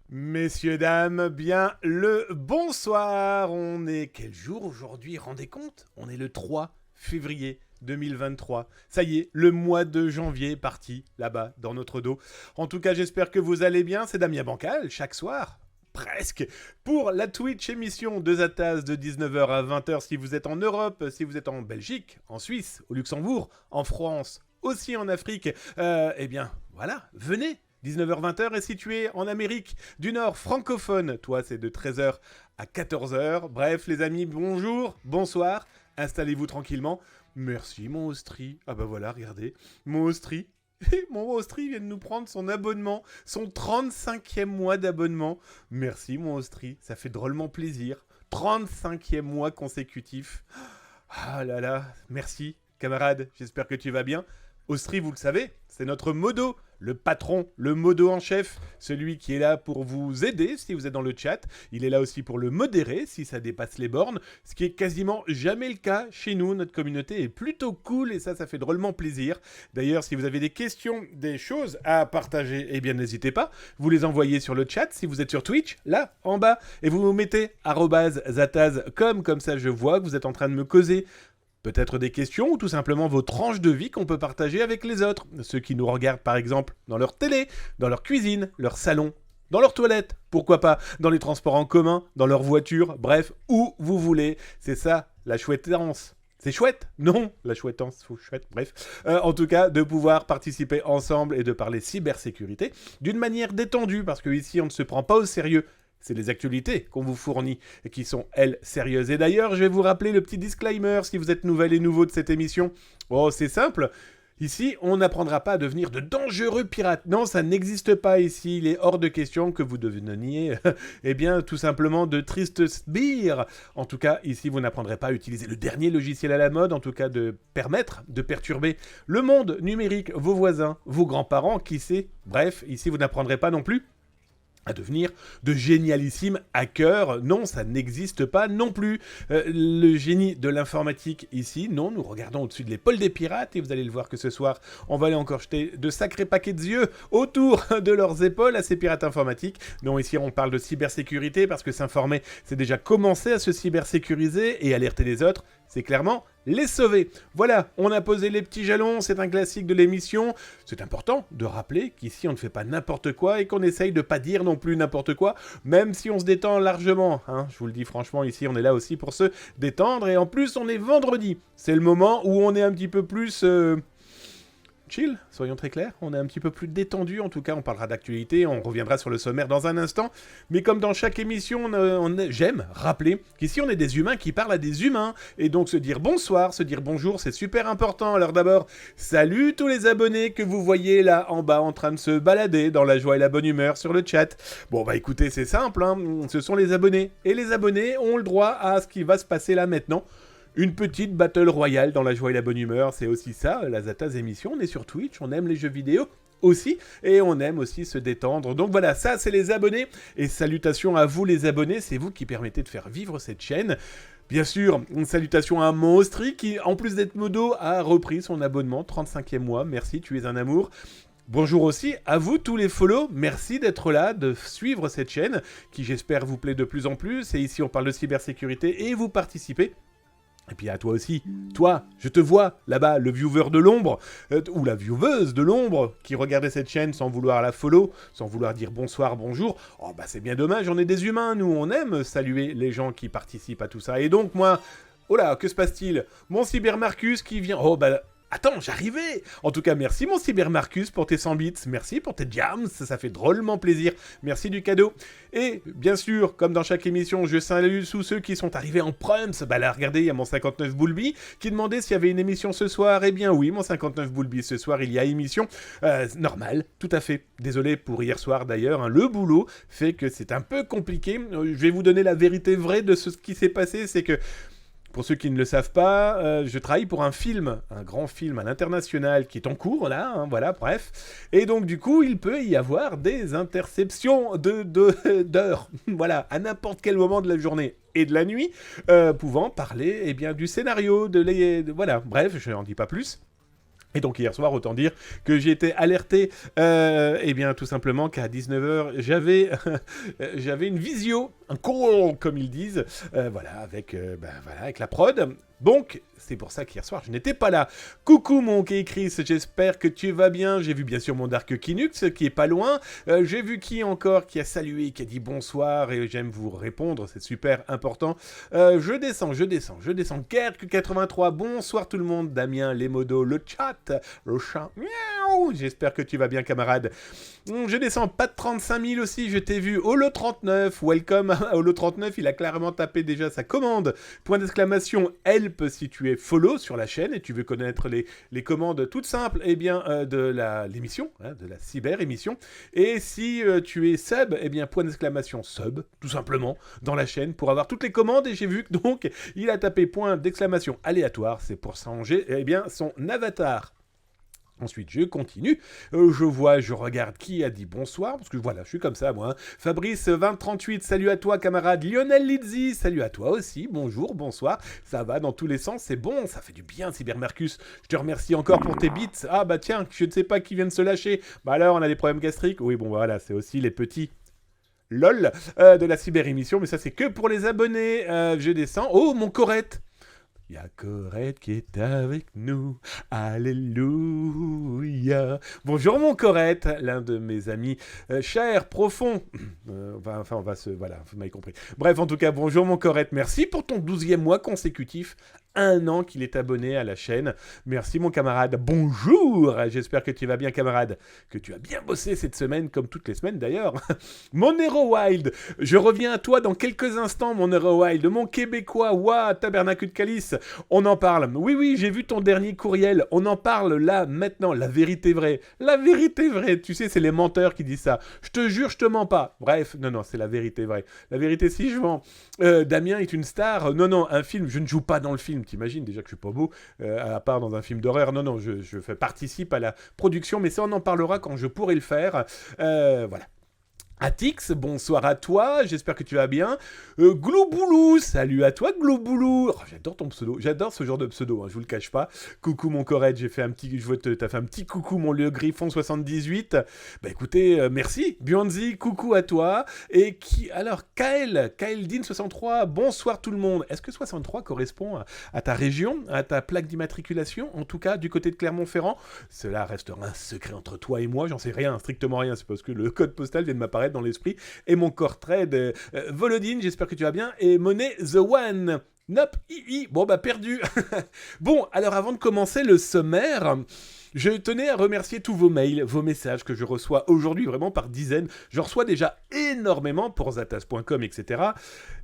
Messieurs, dames, bien le bonsoir. On est quel jour aujourd'hui? Rendez compte? On est le 3 février 2023. Ça y est, le mois de janvier est parti là-bas dans notre dos. En tout cas, j'espère que vous allez bien. C'est Damien Bancal, chaque soir. Presque, pour la Twitch émission de Zataz de 19h à 20h si vous êtes en Europe, si vous êtes en Belgique, en Suisse, au Luxembourg, en France, aussi en Afrique. Eh bien, voilà, venez. 19h-20h est situé en Amérique du Nord francophone. Toi, c'est de 13h à 14h. Bref, les amis, bonjour, bonsoir. Installez-vous tranquillement. Merci, mon Austrie. Ah bah voilà, regardez. Mon Austrie. Mon Austrie vient de nous prendre son abonnement, son 35e mois d'abonnement. Merci, mon Austrie. Ça fait drôlement plaisir. 35e mois consécutif. Ah là là, merci, camarade. J'espère que tu vas bien. Austrie, vous le savez, c'est notre modo, le patron, le modo en chef, celui qui est là pour vous aider si vous êtes dans le chat. Il est là aussi pour le modérer si ça dépasse les bornes, ce qui est quasiment jamais le cas chez nous. Notre communauté est plutôt cool et ça fait drôlement plaisir. D'ailleurs, si vous avez des questions, des choses à partager, eh bien n'hésitez pas. Vous les envoyez sur le chat si vous êtes sur Twitch, là, en bas, et vous mettez @zataz comme ça je vois que vous êtes en train de me causer peut-être des questions ou tout simplement vos tranches de vie qu'on peut partager avec les autres. Ceux qui nous regardent par exemple dans leur télé, dans leur cuisine, leur salon, dans leur toilette, pourquoi pas, dans les transports en commun, dans leur voiture, bref, où vous voulez. C'est ça, la chouettance. C'est chouette? Non, la chouettance, chouette, bref. En tout cas, de pouvoir participer ensemble et de parler cybersécurité d'une manière détendue, parce que ici on ne se prend pas au sérieux. C'est les actualités qu'on vous fournit et qui sont, elles, sérieuses. Et d'ailleurs, je vais vous rappeler le petit disclaimer si vous êtes nouvelle et nouveau de cette émission. Oh, c'est simple. Ici, on n'apprendra pas à devenir de dangereux pirates. Non, ça n'existe pas ici. Il est hors de question que vous deveniez, eh bien, tout simplement de tristes sbires. En tout cas, ici, vous n'apprendrez pas à utiliser le dernier logiciel à la mode, en tout cas de permettre de perturber le monde numérique, vos voisins, vos grands-parents, qui sait. Bref, ici, vous n'apprendrez pas non plus à devenir de génialissimes hackers. Non, ça n'existe pas non plus. Le génie de l'informatique ici, non, nous regardons au-dessus de l'épaule des pirates et vous allez le voir que ce soir, on va aller encore jeter de sacrés paquets de yeux autour de leurs épaules à ces pirates informatiques. Non, ici on parle de cybersécurité parce que s'informer, c'est déjà commencer à se cybersécuriser et alerter les autres, c'est clairement les sauver. Voilà, on a posé les petits jalons, c'est un classique de l'émission. C'est important de rappeler qu'ici on ne fait pas n'importe quoi et qu'on essaye de pas dire non plus n'importe quoi, même si on se détend largement. Hein. Je vous le dis franchement, ici on est là aussi pour se détendre et en plus on est vendredi. C'est le moment où on est un petit peu plus chill, soyons très clairs, on est un petit peu plus détendu, en tout cas on parlera d'actualité, on reviendra sur le sommaire dans un instant, mais comme dans chaque émission, j'aime rappeler qu'ici on est des humains qui parlent à des humains, et donc se dire bonsoir, se dire bonjour, c'est super important. Alors d'abord, salut tous les abonnés que vous voyez là en bas en train de se balader dans la joie et la bonne humeur sur le chat. Bon bah écoutez, c'est simple, hein, ce sont les abonnés, et les abonnés ont le droit à ce qui va se passer là maintenant. Une petite battle royale dans la joie et la bonne humeur, c'est aussi ça, la Zataz émission, on est sur Twitch, on aime les jeux vidéo aussi, et on aime aussi se détendre. Donc voilà, ça c'est les abonnés, et salutations à vous les abonnés, c'est vous qui permettez de faire vivre cette chaîne. Bien sûr, une salutation à Monstri qui, en plus d'être modo, a repris son abonnement, 35e mois, merci, tu es un amour. Bonjour aussi à vous tous les follow, merci d'être là, de suivre cette chaîne, qui j'espère vous plaît de plus en plus, et ici on parle de cybersécurité, et vous participez. Et puis à toi aussi, toi, je te vois là-bas, le viewer de l'ombre, ou la vieweuse de l'ombre, qui regardait cette chaîne sans vouloir la follow, sans vouloir dire bonsoir, bonjour. Oh bah c'est bien dommage, on est des humains, nous, on aime saluer les gens qui participent à tout ça. Et donc moi, oh là, que se passe-t-il? Mon cybermarcus qui vient, oh bah... Attends, j'arrivais. En tout cas, merci mon cybermarcus pour tes 100 bits, merci pour tes jams, ça fait drôlement plaisir, merci du cadeau. Et bien sûr, comme dans chaque émission, je salue tous ceux qui sont arrivés en prums. Bah là, regardez, il y a mon 59 Boulby qui demandait s'il y avait une émission ce soir. Eh bien oui, mon 59 Boulby, ce soir, il y a émission. Normal, tout à fait. Désolé pour hier soir d'ailleurs, hein. Le boulot fait que c'est un peu compliqué. Je vais vous donner la vérité vraie de ce qui s'est passé, c'est que... Pour ceux qui ne le savent pas, je travaille pour un film, un grand film à l'international qui est en cours là, hein, voilà, bref. Et donc du coup, il peut y avoir des interceptions d'heures, voilà, à n'importe quel moment de la journée et de la nuit, pouvant parler, eh bien, du scénario, voilà, bref, je n'en dis pas plus. Et donc hier soir, autant dire que j'ai été alerté, eh bien tout simplement qu'à 19h, j'avais une visio, un call comme ils disent, voilà, avec la prod. Donc, c'est pour ça qu'hier soir, je n'étais pas là. Coucou mon Chris, j'espère que tu vas bien. J'ai vu bien sûr mon Dark Kinux qui est pas loin. J'ai vu qui encore qui a salué, qui a dit bonsoir et j'aime vous répondre, c'est super important. Je descends. Kerk 83, bonsoir tout le monde. Damien, les modos, le chat, le chat, miaou. J'espère que tu vas bien camarade. Je descends, pas de 35 000 aussi, je t'ai vu. Holo 39, welcome. Holo 39, il a clairement tapé déjà sa commande. Point d'exclamation, help si tu es follow sur la chaîne et tu veux connaître les commandes toutes simples eh bien, de l'émission, de la cyber émission. Et si tu es sub, eh bien point d'exclamation sub, tout simplement, dans la chaîne pour avoir toutes les commandes. Et j'ai vu que donc il a tapé point d'exclamation aléatoire, c'est pour changer eh bien, son avatar. Ensuite, je continue, je regarde qui a dit bonsoir, parce que voilà, je suis comme ça, moi. Fabrice 2038, salut à toi, camarade. Lionel Lizzy, salut à toi aussi, bonjour, bonsoir. Ça va dans tous les sens, c'est bon, ça fait du bien, Cybermercus. Je te remercie encore pour tes bits. Ah bah tiens, je ne sais pas qui vient de se lâcher. Bah alors, on a des problèmes gastriques. Oui, bon, voilà, c'est aussi les petits... LOL de la cyber-émission, mais ça, c'est que pour les abonnés. Je descends. Oh, mon Corette. Il y a Corette qui est avec nous, alléluia. Bonjour mon Corette, l'un de mes amis chers, profonds. On va se... Voilà, vous m'avez compris. Bref, en tout cas, bonjour mon Corette, merci pour ton 12e mois consécutif. 1 an qu'il est abonné à la chaîne. Merci mon camarade, bonjour. J'espère que tu vas bien camarade, que tu as bien bossé cette semaine, comme toutes les semaines d'ailleurs. Mon Hero Wild, je reviens à toi dans quelques instants mon Hero Wild, mon Québécois, ouah, Tabernacle de Calice. On en parle. Oui, j'ai vu ton dernier courriel. On en parle là, maintenant. La vérité vraie. La vérité vraie. Tu sais, c'est les menteurs qui disent ça. Je te jure, je te mens pas. Bref, non, c'est la vérité vraie. La vérité, si je mens. Damien est une star. Non, un film. Je ne joue pas dans le film. T'imagines déjà que je suis pas beau, à part dans un film d'horreur. Non, je participe à la production, mais ça, on en parlera quand je pourrai le faire. Voilà. Atix, bonsoir à toi, j'espère que tu vas bien. Glouboulou, salut à toi Glouboulou. Oh, j'adore ton pseudo, j'adore ce genre de pseudo, je vous le cache pas. Coucou mon Corette, t'as fait un petit coucou mon lieu Griffon 78. Bah écoutez, merci. Buanzi, coucou à toi. Et Kael Dean 63, bonsoir tout le monde. Est-ce que 63 correspond à ta région, à ta plaque d'immatriculation, en tout cas du côté de Clermont-Ferrand? Cela restera un secret entre toi et moi, j'en sais rien, strictement rien, c'est parce que le code postal vient de m'apparaître dans l'esprit, et mon corps trade Volodine, j'espère que tu vas bien, et Monet The One. Nope, bon bah perdu. Bon, alors avant de commencer le sommaire, je tenais à remercier tous vos mails, vos messages que je reçois aujourd'hui vraiment par dizaines. Je reçois déjà énormément pour zatas.com, etc.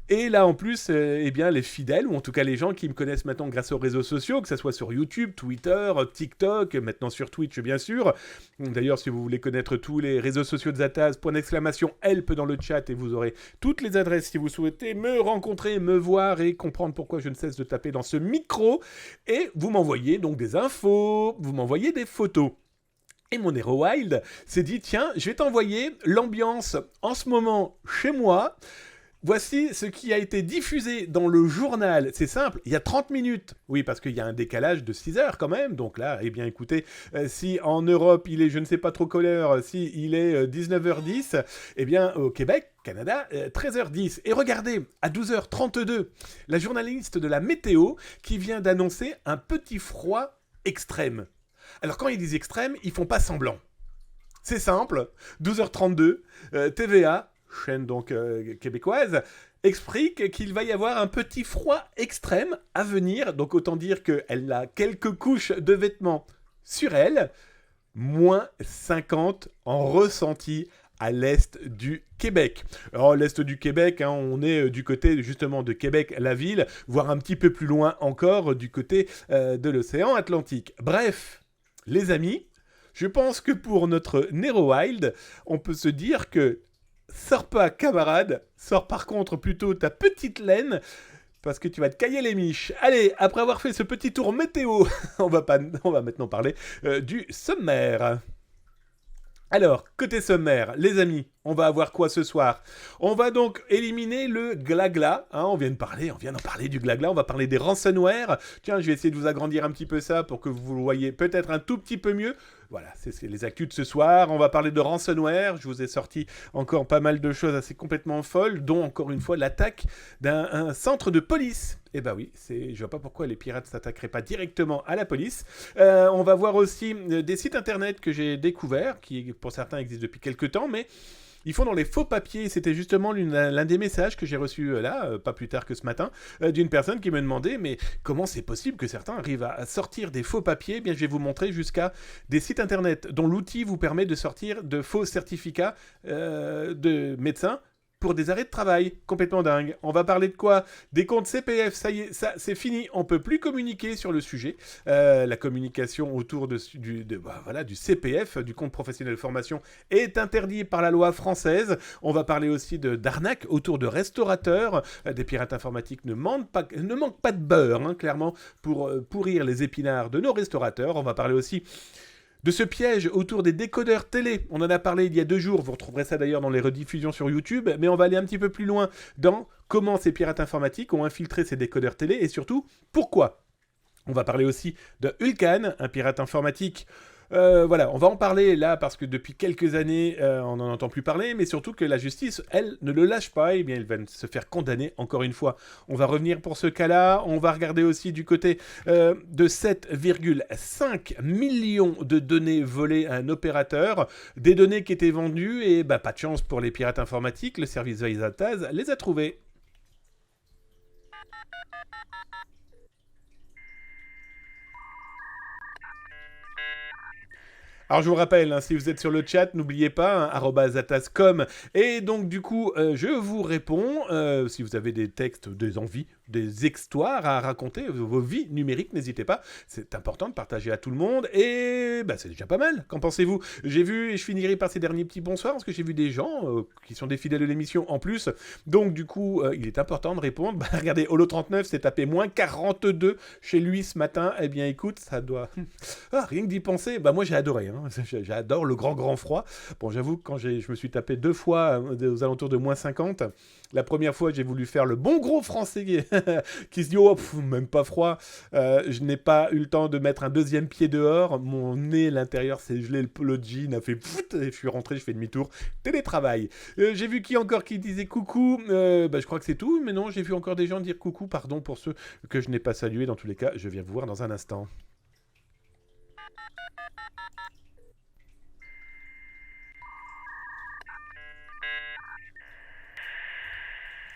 Et là, en plus, eh bien, les fidèles, ou en tout cas les gens qui me connaissent maintenant grâce aux réseaux sociaux, que ce soit sur YouTube, Twitter, TikTok, maintenant sur Twitch, bien sûr. D'ailleurs, si vous voulez connaître tous les réseaux sociaux de Zatas, point d'exclamation, help dans le chat, et vous aurez toutes les adresses si vous souhaitez me rencontrer, me voir et comprendre pourquoi je ne cesse de taper dans ce micro. Et vous m'envoyez donc des infos, vous m'envoyez des photos. Et mon Hero Wild s'est dit, tiens, je vais t'envoyer l'ambiance en ce moment chez moi. Voici ce qui a été diffusé dans le journal. C'est simple, il y a 30 minutes. Oui, parce qu'il y a un décalage de 6 heures quand même. Donc là, eh bien écoutez, si en Europe, il est je ne sais pas trop quelle heure, si il est 19h10, eh bien au Québec, Canada, 13h10. Et regardez, à 12h32, la journaliste de la météo qui vient d'annoncer un petit froid extrême. Alors quand ils disent extrême, ils font pas semblant. C'est simple, 12h32, TVA, chaîne donc québécoise, explique qu'il va y avoir un petit froid extrême à venir. Donc autant dire qu'elle a quelques couches de vêtements sur elle. Moins 50 en ressenti à l'est du Québec. Alors l'est du Québec, on est du côté justement de Québec, la ville, voire un petit peu plus loin encore du côté de l'océan Atlantique. Bref, les amis, je pense que pour notre Nero Wild, on peut se dire que sors pas camarade, sors par contre plutôt ta petite laine, parce que tu vas te cailler les miches. Allez, après avoir fait ce petit tour météo, on va maintenant parler du sommaire. Alors, côté sommaire, les amis, on va avoir quoi ce soir? On va donc éliminer le glagla, hein, on vient d'en parler du glagla, on va parler des ransomware. Tiens, je vais essayer de vous agrandir un petit peu ça pour que vous le voyez peut-être un tout petit peu mieux. Voilà, c'est les actus de ce soir. On va parler de ransomware. Je vous ai sorti encore pas mal de choses assez complètement folles, dont encore une fois l'attaque d'un centre de police. Eh ben oui, je vois pas pourquoi les pirates s'attaqueraient pas directement à la police. On va voir aussi des sites internet que j'ai découverts, qui pour certains existent depuis quelques temps, mais ils font dans les faux papiers. C'était justement l'un des messages que j'ai reçu là, pas plus tard que ce matin, d'une personne qui me demandait mais comment c'est possible que certains arrivent à sortir des faux papiers? Eh bien, je vais vous montrer jusqu'à des sites internet dont l'outil vous permet de sortir de faux certificats de médecins pour des arrêts de travail, complètement dingue. On va parler de quoi? Des comptes CPF, ça y est, ça c'est fini, on peut plus communiquer sur le sujet. La communication autour du CPF, du compte professionnel de formation, est interdite par la loi française. On va parler aussi d'arnaques autour de restaurateurs. Des pirates informatiques ne manquent pas de beurre, hein, clairement, pour pourrir les épinards de nos restaurateurs. On va parler aussi de ce piège autour des décodeurs télé. On en a parlé il y a 2 jours, vous retrouverez ça d'ailleurs dans les rediffusions sur YouTube, mais on va aller un petit peu plus loin dans comment ces pirates informatiques ont infiltré ces décodeurs télé et surtout pourquoi. On va parler aussi de Hulkan, un pirate informatique. Voilà, on va en parler là parce que depuis quelques années, on n'en entend plus parler, mais surtout que la justice, elle, ne le lâche pas, et bien elle va se faire condamner encore une fois. On va revenir pour ce cas-là, on va regarder aussi du côté de 7,5 millions de données volées à un opérateur, des données qui étaient vendues, et bah, pas de chance pour les pirates informatiques, le service Vaisataz les a trouvées. Alors je vous rappelle, hein, si vous êtes sur le chat, n'oubliez pas, hein, @atascom. Et donc du coup, je vous réponds. Si vous avez des textes, des envies, des histoires à raconter, vos vies numériques, n'hésitez pas. C'est important de partager à tout le monde. Et bah, c'est déjà pas mal. Qu'en pensez-vous? J'ai vu, et je finirai par ces derniers petits bonsoirs, parce que j'ai vu des gens qui sont des fidèles de l'émission en plus. Donc du coup, il est important de répondre. Bah, regardez, Holo39 s'est tapé moins 42 chez lui ce matin. Eh bien écoute, ça doit... rien que d'y penser, bah moi j'ai adoré, hein. J'adore le grand froid. Bon, j'avoue que quand je me suis tapé 2 fois aux alentours de moins 50, la première fois j'ai voulu faire le bon gros français qui se dit oh même pas froid, je n'ai pas eu le temps de mettre un deuxième pied dehors, mon nez l'intérieur s'est gelé, le jean a fait pfft, et je suis rentré, je fais demi-tour, télétravail. J'ai vu qui disait coucou, bah, je crois que c'est tout, mais non, j'ai vu encore des gens dire coucou, pardon pour ceux que je n'ai pas salués, dans tous les cas je viens vous voir dans un instant.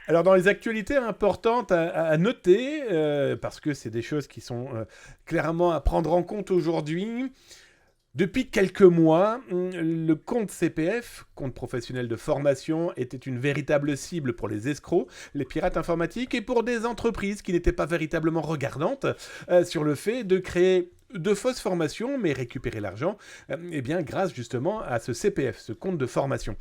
Alors dans les actualités importantes à noter, parce que c'est des choses qui sont clairement à prendre en compte aujourd'hui, depuis quelques mois, le compte CPF, compte professionnel de formation, était une véritable cible pour les escrocs, les pirates informatiques et pour des entreprises qui n'étaient pas véritablement regardantes sur le fait de créer de fausses formations, mais récupérer l'argent, eh bien grâce justement à ce CPF, ce compte de formation.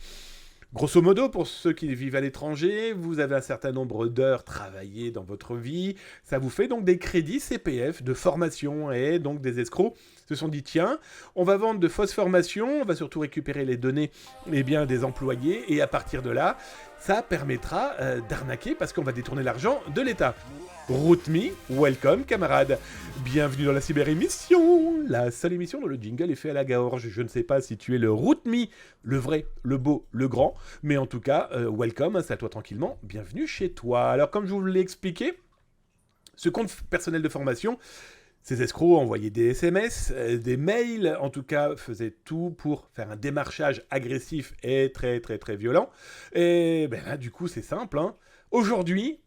Grosso modo, pour ceux qui vivent à l'étranger, vous avez un certain nombre d'heures travaillées dans votre vie. Ça vous fait donc des crédits CPF de formation et donc des escrocs se sont dit tiens, on va vendre de fausses formations, on va surtout récupérer les données des employés et à partir de là, ça permettra d'arnaquer parce qu'on va détourner l'argent de l'État. RootMe, welcome camarades. Bienvenue dans la cyber-émission, la seule émission dont le jingle est fait à la gorge. Je ne sais pas si tu es le RootMe, le vrai, le beau, le grand, mais en tout cas, welcome, installe-toi tranquillement, bienvenue chez toi. Alors comme je vous l'ai expliqué, ce compte personnel de formation, ces escrocs envoyaient des SMS, des mails, en tout cas faisaient tout pour faire un démarchage agressif et très très très violent. Et ben là du coup c'est simple, hein. Aujourd'hui,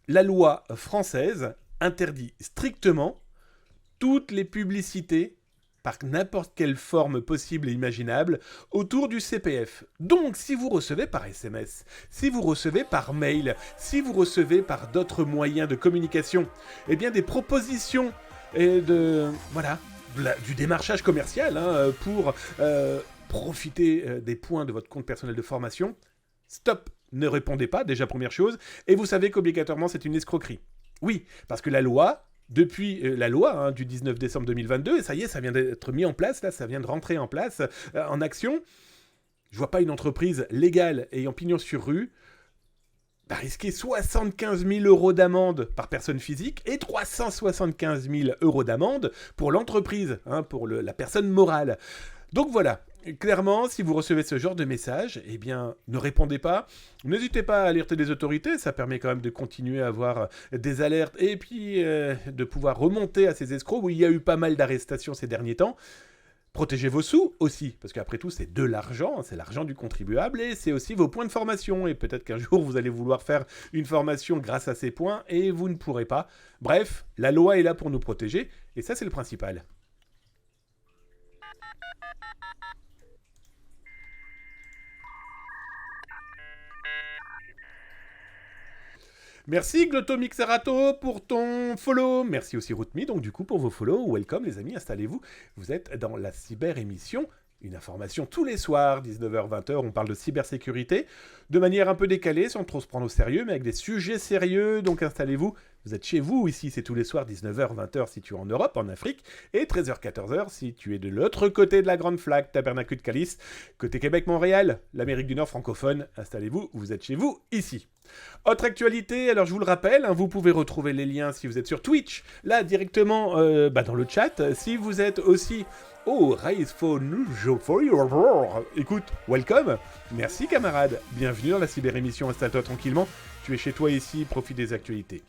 la loi française interdit strictement toutes les publicités par n'importe quelle forme possible et imaginable autour du CPF. Donc, si vous recevez par SMS, si vous recevez par mail, si vous recevez par d'autres moyens de communication, eh bien des propositions du démarchage commercial pour profiter des points de votre compte personnel de formation, stop! Ne répondez pas, déjà première chose, et vous savez qu'obligatoirement c'est une escroquerie. Oui, parce que la loi, depuis la loi du 19 décembre 2022, et ça y est, ça vient d'être mis en place, là, ça vient de rentrer en place, en action, je vois pas une entreprise légale ayant pignon sur rue risquer 75 000 euros d'amende par personne physique et 375 000 euros d'amende pour l'entreprise, pour la personne morale. Donc voilà, clairement, si vous recevez ce genre de message, eh bien, ne répondez pas. N'hésitez pas à alerter les autorités, ça permet quand même de continuer à avoir des alertes et puis de pouvoir remonter à ces escrocs où il y a eu pas mal d'arrestations ces derniers temps. Protégez vos sous aussi, parce qu'après tout, c'est de l'argent, c'est l'argent du contribuable, et c'est aussi vos points de formation. Et peut-être qu'un jour, vous allez vouloir faire une formation grâce à ces points, et vous ne pourrez pas. Bref, la loi est là pour nous protéger, et ça, c'est le principal. Merci Glottomixerato pour ton follow. Merci aussi Rootme, donc du coup pour vos follow. Welcome les amis, installez-vous. Vous êtes dans la cyber-émission. Une information tous les soirs, 19h-20h, on parle de cybersécurité, de manière un peu décalée, sans trop se prendre au sérieux, mais avec des sujets sérieux, donc installez-vous. Vous êtes chez vous, ici c'est tous les soirs, 19h-20h si tu es en Europe, en Afrique, et 13h-14h si tu es de l'autre côté de la grande flaque, Tabernacle de Calice, côté Québec-Montréal, l'Amérique du Nord francophone, installez-vous, vous êtes chez vous, ici. Autre actualité, alors je vous le rappelle, vous pouvez retrouver les liens si vous êtes sur Twitch, là directement dans le chat, si vous êtes aussi... Oh, Raise for your... Écoute, welcome. Merci camarade. Bienvenue dans la cyber-émission. Installe-toi tranquillement. Tu es chez toi ici, profite des actualités.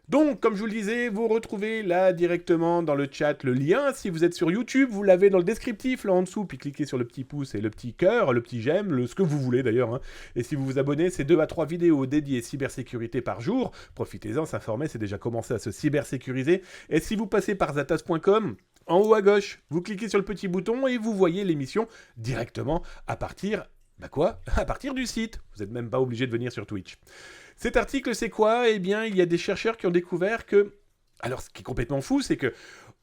Donc, comme je vous le disais, vous retrouvez là directement dans le chat le lien. Si vous êtes sur YouTube, vous l'avez dans le descriptif là en dessous. Puis cliquez sur le petit pouce et le petit cœur, le petit j'aime, ce que vous voulez d'ailleurs. Et si vous vous abonnez, c'est 2 à 3 vidéos dédiées cybersécurité par jour. Profitez-en, s'informer, c'est déjà commencé à se cybersécuriser. Et si vous passez par zatas.com, en haut à gauche, vous cliquez sur le petit bouton et vous voyez l'émission directement à partir... à partir du site. Vous n'êtes même pas obligé de venir sur Twitch. Cet article, c'est quoi ? Eh bien, il y a des chercheurs qui ont découvert que... Alors, ce qui est complètement fou, c'est que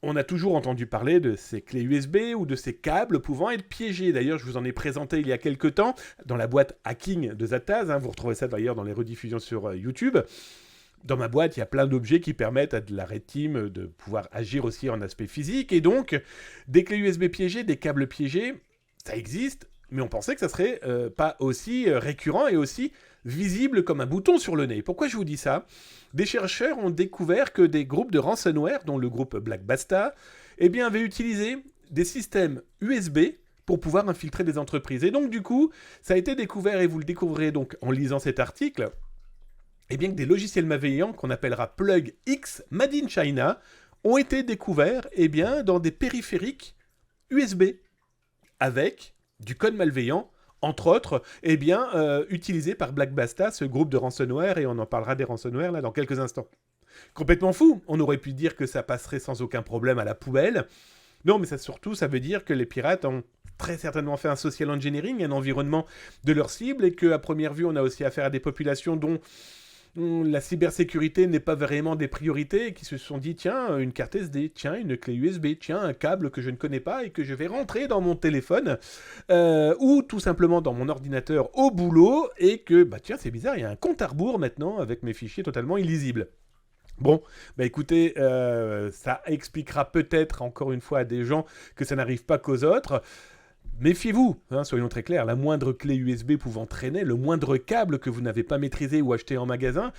on a toujours entendu parler de ces clés USB ou de ces câbles pouvant être piégés. D'ailleurs, je vous en ai présenté il y a quelques temps dans la boîte Hacking de Zataz. Vous retrouvez ça d'ailleurs dans les rediffusions sur YouTube. Dans ma boîte, il y a plein d'objets qui permettent à de la Red Team de pouvoir agir aussi en aspect physique. Et donc, des clés USB piégées, des câbles piégés, ça existe, mais on pensait que ça serait pas aussi récurrent et aussi visible comme un bouton sur le nez. Pourquoi je vous dis ça ? Des chercheurs ont découvert que des groupes de ransomware, dont le groupe Black Basta, avaient utilisé des systèmes USB pour pouvoir infiltrer des entreprises. Et donc, du coup, ça a été découvert, et vous le découvrirez donc en lisant cet article, que des logiciels malveillants qu'on appellera Plug X Made in China ont été découverts dans des périphériques USB avec du code malveillant, entre autres, utilisé par Black Basta, ce groupe de ransomware, et on en parlera des ransomware là dans quelques instants. Complètement fou, on aurait pu dire que ça passerait sans aucun problème à la poubelle. Non, mais ça veut dire que les pirates ont très certainement fait un social engineering, un environnement de leur cible, et qu'à première vue, on a aussi affaire à des populations dont la cybersécurité n'est pas vraiment des priorités, et qui se sont dit, tiens, une carte SD, tiens, une clé USB, tiens, un câble que je ne connais pas et que je vais rentrer dans mon téléphone, ou tout simplement dans mon ordinateur au boulot, et que, tiens, c'est bizarre, il y a un compte à rebours maintenant avec mes fichiers totalement illisibles. Bon, écoutez, ça expliquera peut-être encore une fois à des gens que ça n'arrive pas qu'aux autres. Méfiez-vous, soyons très clairs, la moindre clé USB pouvant traîner, le moindre câble que vous n'avez pas maîtrisé ou acheté en magasin,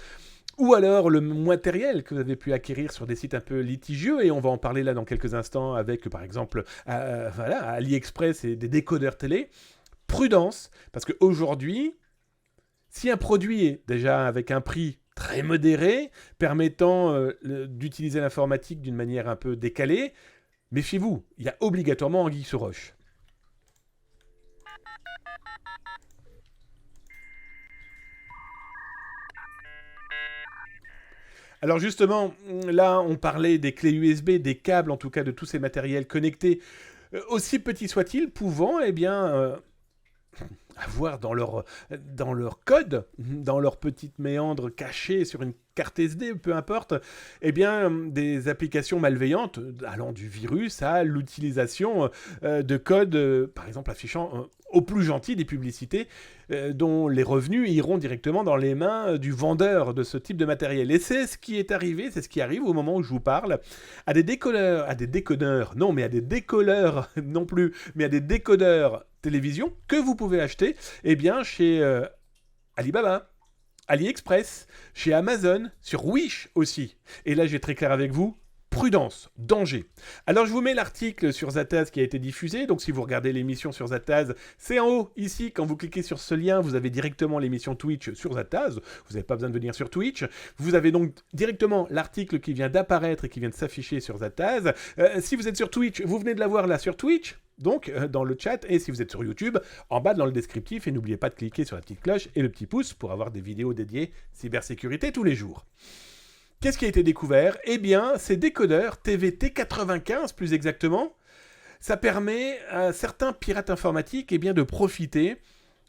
ou alors le matériel que vous avez pu acquérir sur des sites un peu litigieux, et on va en parler là dans quelques instants avec par exemple AliExpress et des décodeurs télé. Prudence, parce qu'aujourd'hui, si un produit est déjà avec un prix très modéré, permettant d'utiliser l'informatique d'une manière un peu décalée, méfiez-vous, il y a obligatoirement anguille sous roche. Alors justement, là, on parlait des clés USB, des câbles, en tout cas de tous ces matériels connectés, aussi petits soient-ils, pouvant, avoir dans leur code, dans leur petite méandre cachée sur une carte SD, peu importe, des applications malveillantes, allant du virus à l'utilisation de codes, par exemple affichant au plus gentil des publicités dont les revenus iront directement dans les mains du vendeur de ce type de matériel. Et c'est ce qui est arrivé, c'est ce qui arrive au moment où je vous parle, à des décodeurs non plus, mais à des décodeurs télévision que vous pouvez acheter chez Alibaba, AliExpress, chez Amazon, sur Wish aussi. Et là, je vais être très clair avec vous. Prudence, danger. Alors je vous mets l'article sur Zataz qui a été diffusé, donc si vous regardez l'émission sur Zataz, c'est en haut, ici, quand vous cliquez sur ce lien, vous avez directement l'émission Twitch sur Zataz, vous n'avez pas besoin de venir sur Twitch, vous avez donc directement l'article qui vient d'apparaître et qui vient de s'afficher sur Zataz. Si vous êtes sur Twitch, vous venez de la voir là sur Twitch, donc dans le chat, et si vous êtes sur YouTube, en bas dans le descriptif, et n'oubliez pas de cliquer sur la petite cloche et le petit pouce pour avoir des vidéos dédiées cybersécurité tous les jours. Qu'est-ce qui a été découvert ? Eh bien, ces décodeurs, TVT95 plus exactement, ça permet à certains pirates informatiques de profiter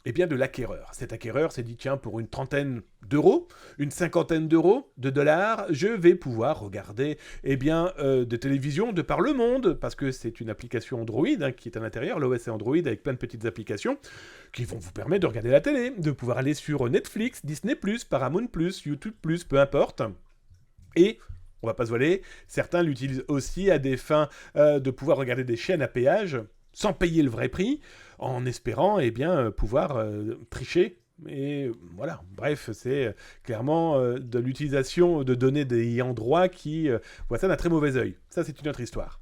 de l'acquéreur. Cet acquéreur s'est dit, tiens, pour une trentaine d'euros, une cinquantaine d'euros, de dollars, je vais pouvoir regarder des télévisions de par le monde, parce que c'est une application Android qui est à l'intérieur, l'OS est Android avec plein de petites applications qui vont vous permettre de regarder la télé, de pouvoir aller sur Netflix, Disney+, Paramount+, YouTube+, peu importe. Et, on va pas se voiler, certains l'utilisent aussi à des fins de pouvoir regarder des chaînes à péage sans payer le vrai prix, en espérant pouvoir tricher. Et voilà, bref, c'est clairement de l'utilisation de données des ayants droit qui voient ça d'un très mauvais œil. Ça, c'est une autre histoire.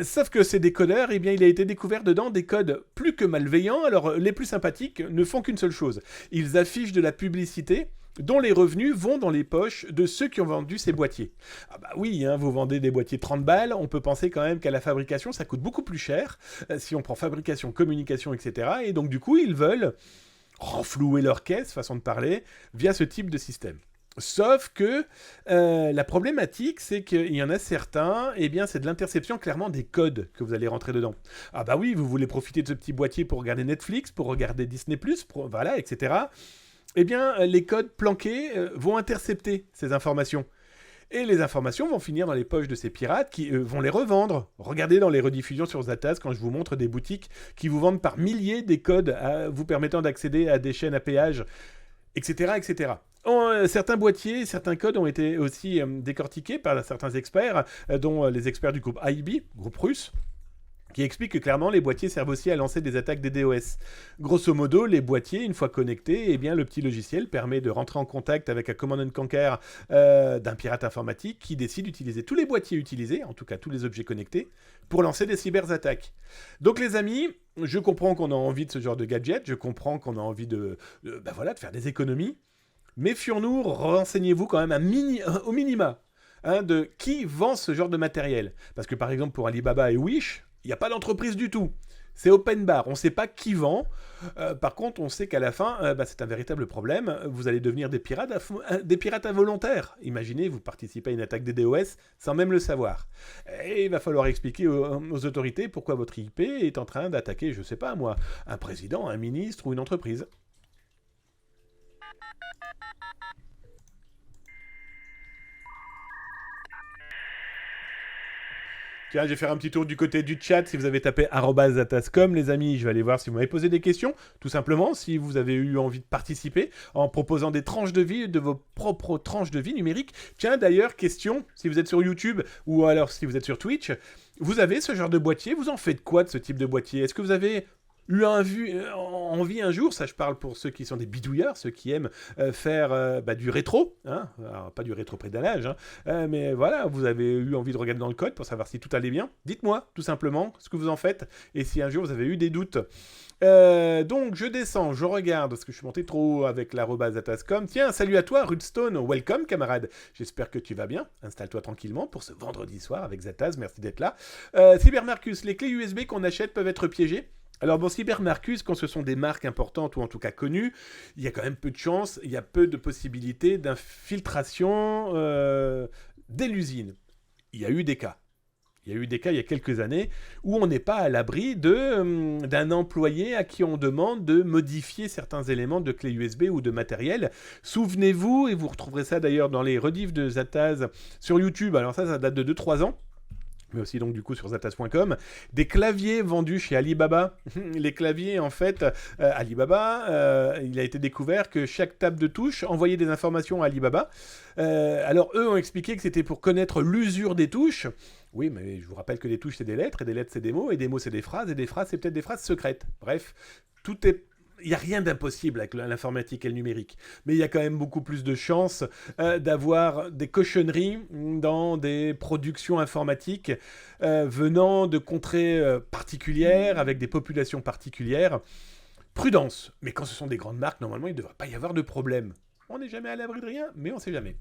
Sauf que ces décodeurs, il a été découvert dedans des codes plus que malveillants. Alors, les plus sympathiques ne font qu'une seule chose. Ils affichent de la publicité dont les revenus vont dans les poches de ceux qui ont vendu ces boîtiers. Ah bah oui, vous vendez des boîtiers 30 balles, on peut penser quand même qu'à la fabrication, ça coûte beaucoup plus cher, si on prend fabrication, communication, etc. Et donc du coup, ils veulent renflouer leur caisse, façon de parler, via ce type de système. Sauf que la problématique, c'est qu'il y en a certains, c'est de l'interception clairement des codes que vous allez rentrer dedans. Ah bah oui, vous voulez profiter de ce petit boîtier pour regarder Netflix, pour regarder Disney+, voilà, etc. Les codes planqués vont intercepter ces informations. Et les informations vont finir dans les poches de ces pirates qui vont les revendre. Regardez dans les rediffusions sur Zataz quand je vous montre des boutiques qui vous vendent par milliers des codes vous permettant d'accéder à des chaînes à péage, etc. etc. Certains boîtiers, certains codes ont été aussi décortiqués par certains experts, dont les experts du groupe IB, groupe russe, qui explique que clairement les boîtiers servent aussi à lancer des attaques DDoS. Grosso modo, les boîtiers, une fois connectés, le petit logiciel permet de rentrer en contact avec un command and conquer d'un pirate informatique qui décide d'utiliser tous les boîtiers utilisés, en tout cas tous les objets connectés, pour lancer des cyberattaques. Donc les amis, je comprends qu'on a envie de ce genre de gadget, je comprends qu'on a envie de faire des économies. Méfions-nous, renseignez-vous quand même au minima de qui vend ce genre de matériel. Parce que par exemple pour Alibaba et Wish, il n'y a pas d'entreprise du tout. C'est open bar, on ne sait pas qui vend. Par contre, on sait qu'à la fin, c'est un véritable problème. Vous allez devenir des pirates involontaires. Imaginez, vous participez à une attaque DDoS sans même le savoir. Et il va falloir expliquer aux autorités pourquoi votre IP est en train d'attaquer, je ne sais pas moi, un président, un ministre ou une entreprise. Tiens, je vais faire un petit tour du côté du chat. Si vous avez tapé @zatascom, les amis, je vais aller voir si vous m'avez posé des questions. Tout simplement, si vous avez eu envie de participer en proposant des tranches de vie, de vos propres tranches de vie numériques. Tiens, d'ailleurs, question, si vous êtes sur YouTube ou alors si vous êtes sur Twitch, vous avez ce genre de boîtier, vous en faites quoi de ce type de boîtier ? Est-ce que vous avez eu envie un jour, ça je parle pour ceux qui sont des bidouilleurs, ceux qui aiment faire du rétro, alors, pas du rétro-prédalage, mais voilà, vous avez eu envie de regarder dans le code pour savoir si tout allait bien. Dites-moi tout simplement ce que vous en faites et si un jour vous avez eu des doutes. Donc je descends, je regarde, parce que je suis monté trop haut avec @zatascom. Tiens, salut à toi Rudstone, welcome camarade. J'espère que tu vas bien, installe-toi tranquillement pour ce vendredi soir avec Zataz, merci d'être là. Cybermarcus, les clés USB qu'on achète peuvent être piégées. Alors bon, Cybermarcus, quand ce sont des marques importantes ou en tout cas connues, il y a quand même peu de chance, il y a peu de possibilités d'infiltration dès l'usine. Il y a eu des cas. Il y a eu des cas il y a quelques années où on n'est pas à l'abri d'un employé à qui on demande de modifier certains éléments de clés USB ou de matériel. Souvenez-vous, et vous retrouverez ça d'ailleurs dans les rediffs de Zataz sur YouTube, alors ça date de 2-3 ans, mais aussi donc du coup sur zataz.com, des claviers vendus chez Alibaba. Les claviers, en fait, Alibaba, il a été découvert que chaque table de touche envoyait des informations à Alibaba. Alors eux ont expliqué que c'était pour connaître l'usure des touches. Oui, mais je vous rappelle que des touches, c'est des lettres, et des lettres, c'est des mots, et des mots, c'est des phrases, et des phrases, c'est peut-être des phrases secrètes. Bref, tout est... Il n'y a rien d'impossible avec l'informatique et le numérique. Mais il y a quand même beaucoup plus de chances d'avoir des cochonneries dans des productions informatiques venant de contrées particulières, avec des populations particulières. Prudence. Mais quand ce sont des grandes marques, normalement, il ne devrait pas y avoir de problème. On n'est jamais à l'abri de rien, mais on ne sait jamais.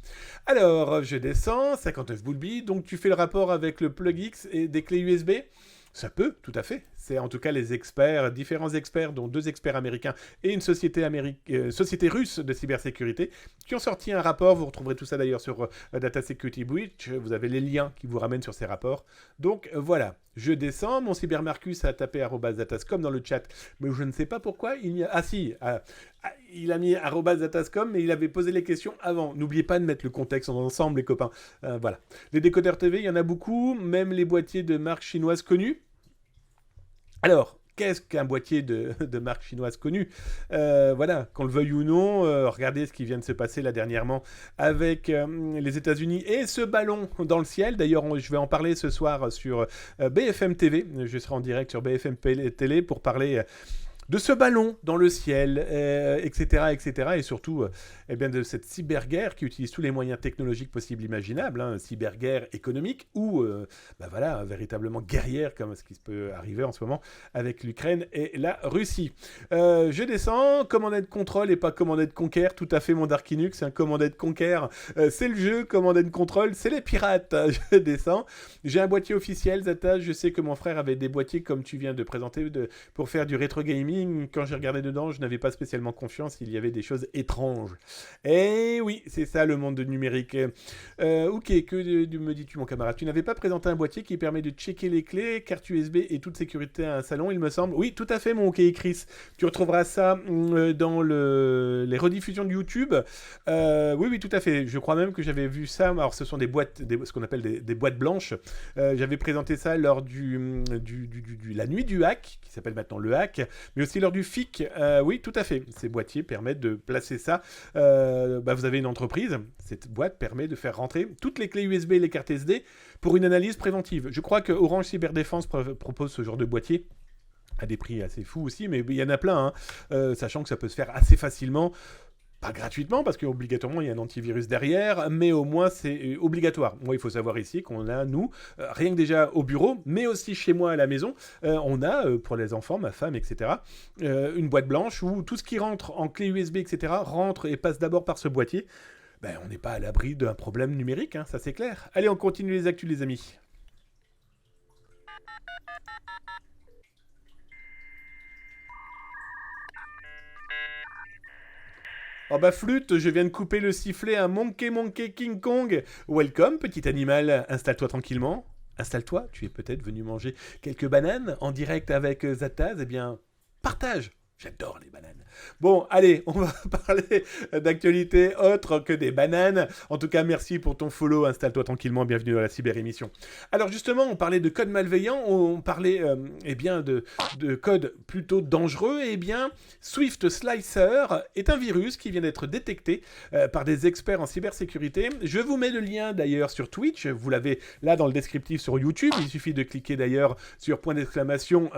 Alors, je descends, 59 Boulby, donc tu fais le rapport avec le plug X et des clés USB. Ça peut, tout à fait. C'est en tout cas les experts, différents experts, dont 2 experts américains et une société russe de cybersécurité, qui ont sorti un rapport. Vous retrouverez tout ça d'ailleurs sur Data Security Breach. Vous avez les liens qui vous ramènent sur ces rapports. Donc voilà, je descends. Mon cybermarcus a tapé @datascom dans le chat, mais je ne sais pas pourquoi il y a... Ah si, il a mis @datascom, mais il avait posé les questions avant. N'oubliez pas de mettre le contexte en ensemble, les copains. Voilà. Les décodeurs TV, il y en a beaucoup, même les boîtiers de marque chinoise connue. Alors, qu'est-ce qu'un boîtier de marque chinoise connue Voilà, qu'on le veuille ou non, regardez ce qui vient de se passer là dernièrement avec les États-Unis et ce ballon dans le ciel. D'ailleurs, je vais en parler ce soir sur BFM TV. Je serai en direct sur BFM Télé pour parler de ce ballon dans le ciel, etc., etc. Et surtout, eh bien, de cette cyberguerre qui utilise tous les moyens technologiques possibles imaginables, hein, cyberguerre économique ou, voilà, véritablement guerrière, comme ce qui peut arriver en ce moment avec l'Ukraine et la Russie. Je descends, Command & Control et pas Command & Conquer, tout à fait mon Dark Linux, hein, Command & Conquer, c'est le jeu, Command & Control, c'est les pirates. Je descends, j'ai un boîtier officiel, Zata, je sais que mon frère avait des boîtiers comme tu viens de présenter pour faire du rétro gaming. Quand j'ai regardé dedans, je n'avais pas spécialement confiance, il y avait des choses étranges. Et oui, c'est ça le monde numérique. Ok, que me dis-tu mon camarade? Tu n'avais pas présenté un boîtier qui permet de checker les clés, carte USB et toute sécurité à un salon, il me semble. Oui, tout à fait mon OK Chris. Tu retrouveras ça dans les rediffusions de YouTube. Oui, tout à fait. Je crois même que j'avais vu ça. Alors ce sont des boîtes, ce qu'on appelle des boîtes blanches. J'avais présenté ça lors la nuit du hack, qui s'appelle maintenant le hack, mais aussi lors du FIC. Oui, tout à fait. Ces boîtiers permettent de placer ça. Vous avez une entreprise. Cette boîte permet de faire rentrer toutes les clés USB et les cartes SD pour une analyse préventive. Je crois que Orange Cyberdéfense propose ce genre de boîtier à des prix assez fous aussi, mais il y en a plein, hein, sachant que ça peut se faire assez facilement. Pas gratuitement, parce qu'obligatoirement, il y a un antivirus derrière, mais au moins, c'est obligatoire. Moi, il faut savoir ici qu'on a, nous, rien que déjà au bureau, mais aussi chez moi à la maison, on a, pour les enfants, ma femme, etc., une boîte blanche où tout ce qui rentre en clé USB, etc., rentre et passe d'abord par ce boîtier. On n'est pas à l'abri d'un problème numérique, hein, ça c'est clair. Allez, on continue les actus, les amis. Oh flûte, je viens de couper le sifflet à Monkey King Kong. Welcome, petit animal, installe-toi tranquillement. Installe-toi, tu es peut-être venu manger quelques bananes en direct avec Zataz. Eh bien, partage. J'adore les bananes. Bon, allez, on va parler d'actualité autre que des bananes. En tout cas, merci pour ton follow. Installe-toi tranquillement. Bienvenue dans la cyber-émission. Alors justement, on parlait de code malveillant. On parlait de code plutôt dangereux. Eh bien, Swift Slicer est un virus qui vient d'être détecté par des experts en cybersécurité. Je vous mets le lien d'ailleurs sur Twitch. Vous l'avez là dans le descriptif sur YouTube. Il suffit de cliquer d'ailleurs sur point d'exclamation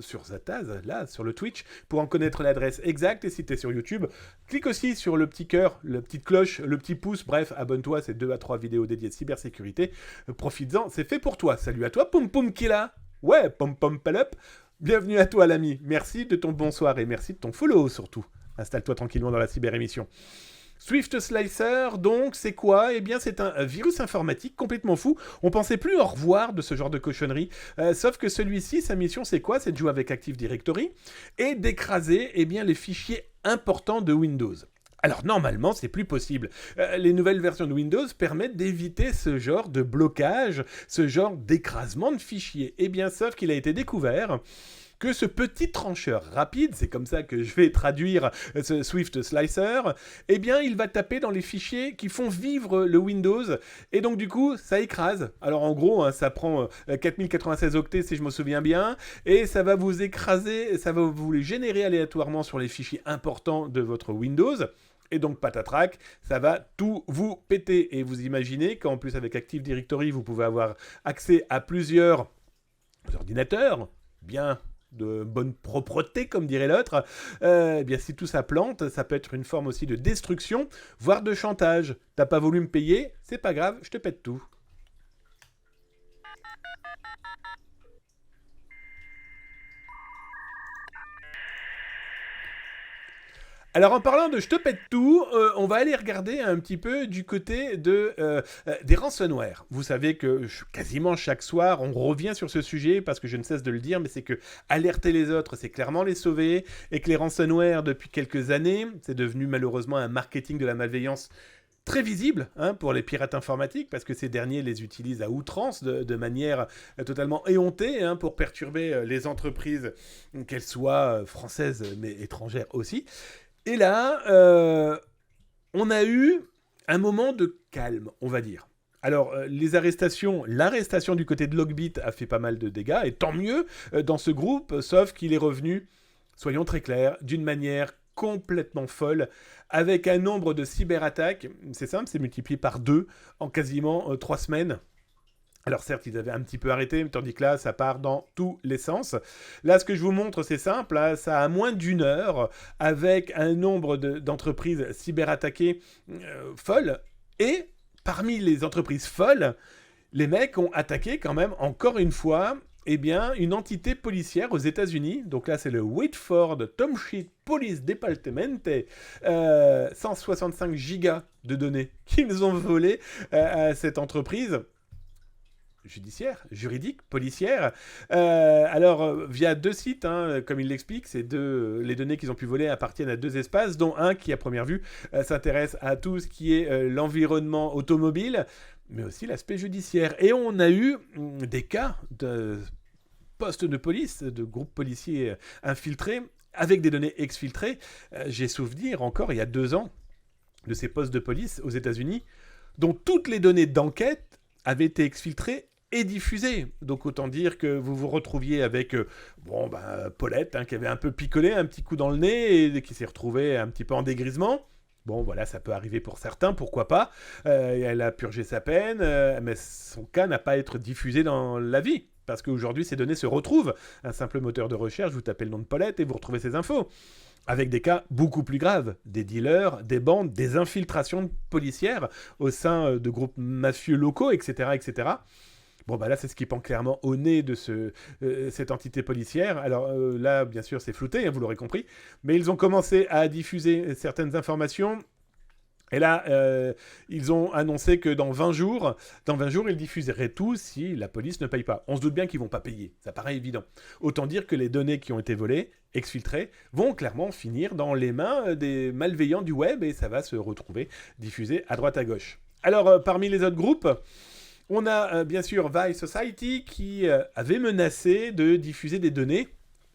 sur Zataz, là, sur le Twitch, pour en connaître l'adresse exacte. Et si tu es sur YouTube, clique aussi sur le petit cœur, la petite cloche, le petit pouce. Bref, abonne-toi, c'est 2 à 3 vidéos dédiées de cybersécurité. Profites-en, c'est fait pour toi. Salut à toi, Poum Poum Killa. Ouais, Pom Pom Palop. Bienvenue à toi, l'ami. Merci de ton bonsoir et merci de ton follow surtout. Installe-toi tranquillement dans la cyber-émission. Swift Slicer, donc, c'est quoi? Eh bien, c'est un virus informatique complètement fou. On pensait plus au revoir de ce genre de cochonnerie. Sauf que celui-ci, sa mission, c'est quoi? C'est de jouer avec Active Directory et d'écraser, les fichiers importants de Windows. Alors, normalement, c'est plus possible. Les nouvelles versions de Windows permettent d'éviter ce genre de blocage, ce genre d'écrasement de fichiers. Eh bien, sauf qu'il a été découvert que ce petit trancheur rapide, c'est comme ça que je vais traduire ce Swift Slicer, il va taper dans les fichiers qui font vivre le Windows, et donc du coup, ça écrase. Alors en gros, ça prend 4096 octets si je me souviens bien, et ça va vous écraser, ça va vous les générer aléatoirement sur les fichiers importants de votre Windows. Et donc, patatrac, ça va tout vous péter. Et vous imaginez qu'en plus, avec Active Directory, vous pouvez avoir accès à plusieurs ordinateurs, bien de bonne propreté, comme dirait l'autre. Eh bien, si tout ça plante, ça peut être une forme aussi de destruction, voire de chantage. T'as pas voulu me payer, c'est pas grave, je te pète tout. Alors en parlant de je te pète tout, on va aller regarder un petit peu du côté des ransomware. Vous savez que quasiment chaque soir, on revient sur ce sujet parce que je ne cesse de le dire, mais c'est que alerter les autres, c'est clairement les sauver, et que les ransomware, depuis quelques années, c'est devenu malheureusement un marketing de la malveillance très visible pour les pirates informatiques, parce que ces derniers les utilisent à outrance, de manière totalement éhontée, pour perturber les entreprises, qu'elles soient françaises mais étrangères aussi. Et là, on a eu un moment de calme, on va dire. Alors, l'arrestation du côté de Logbit a fait pas mal de dégâts, et tant mieux dans ce groupe, sauf qu'il est revenu, soyons très clairs, d'une manière complètement folle, avec un nombre de cyberattaques, c'est simple, c'est multiplié par 2 en quasiment 3 semaines. Alors certes, ils avaient un petit peu arrêté, tandis que là, ça part dans tous les sens. Là, ce que je vous montre, c'est simple, là, ça a moins d'une heure, avec un nombre d'entreprises cyberattaquées folles. Et parmi les entreprises folles, les mecs ont attaqué quand même, encore une fois, une entité policière aux États-Unis. Donc là, c'est le Whitford Township Police Department, 165 gigas de données qu'ils ont volées à cette entreprise juridique, policière. Via 2 sites, comme il l'explique, les données qu'ils ont pu voler appartiennent à 2 espaces, dont un qui, à première vue, s'intéresse à tout ce qui est l'environnement automobile, mais aussi l'aspect judiciaire. Et on a eu des cas de postes de police, de groupes policiers infiltrés, avec des données exfiltrées. J'ai souvenir, encore il y a 2 ans, de ces postes de police aux États-Unis, dont toutes les données d'enquête avaient été exfiltrées et diffusées. Donc autant dire que vous vous retrouviez avec Paulette, qui avait un peu picolé, un petit coup dans le nez, et qui s'est retrouvée un petit peu en dégrisement. Bon, voilà, ça peut arriver pour certains, pourquoi pas. Elle a purgé sa peine, mais son cas n'a pas à être diffusé dans la vie. Parce qu'aujourd'hui, ces données se retrouvent. Un simple moteur de recherche, vous tapez le nom de Paulette et vous retrouvez ces infos. Avec des cas beaucoup plus graves, des dealers, des bandes, des infiltrations policières au sein de groupes mafieux locaux, etc., etc. Bon, là, c'est ce qui pend clairement au nez de cette entité policière. Alors là, bien sûr, c'est flouté, vous l'aurez compris. Mais ils ont commencé à diffuser certaines informations. Et là, ils ont annoncé que dans 20 jours, ils diffuseraient tout si la police ne paye pas. On se doute bien qu'ils ne vont pas payer, ça paraît évident. Autant dire que les données qui ont été volées, exfiltrées, vont clairement finir dans les mains des malveillants du web, et ça va se retrouver diffusé à droite à gauche. Alors, parmi les autres groupes, on a bien sûr Vice Society qui avait menacé de diffuser des données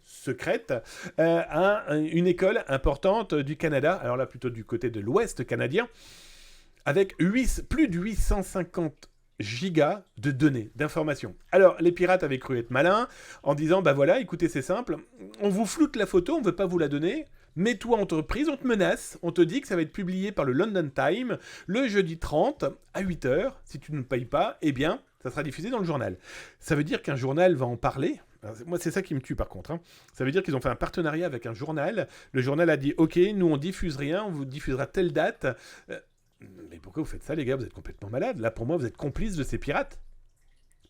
secrète à une école importante du Canada, alors là plutôt du côté de l'Ouest canadien, avec plus de 850 gigas de données, d'informations. Alors les pirates avaient cru être malins en disant écoutez, c'est simple, on vous floute la photo, on ne veut pas vous la donner, mais toi entreprise, on te menace, on te dit que ça va être publié par le London Times le jeudi 30 à 8h, si tu ne payes pas, ça sera diffusé dans le journal. Ça veut dire qu'un journal va en parler. Alors, moi, c'est ça qui me tue par contre. Ça veut dire qu'ils ont fait un partenariat avec un journal. Le journal a dit « Ok, nous on diffuse rien, on vous diffusera telle date. » Mais pourquoi vous faites ça, les gars? Vous êtes complètement malades. Là, pour moi, vous êtes complices de ces pirates.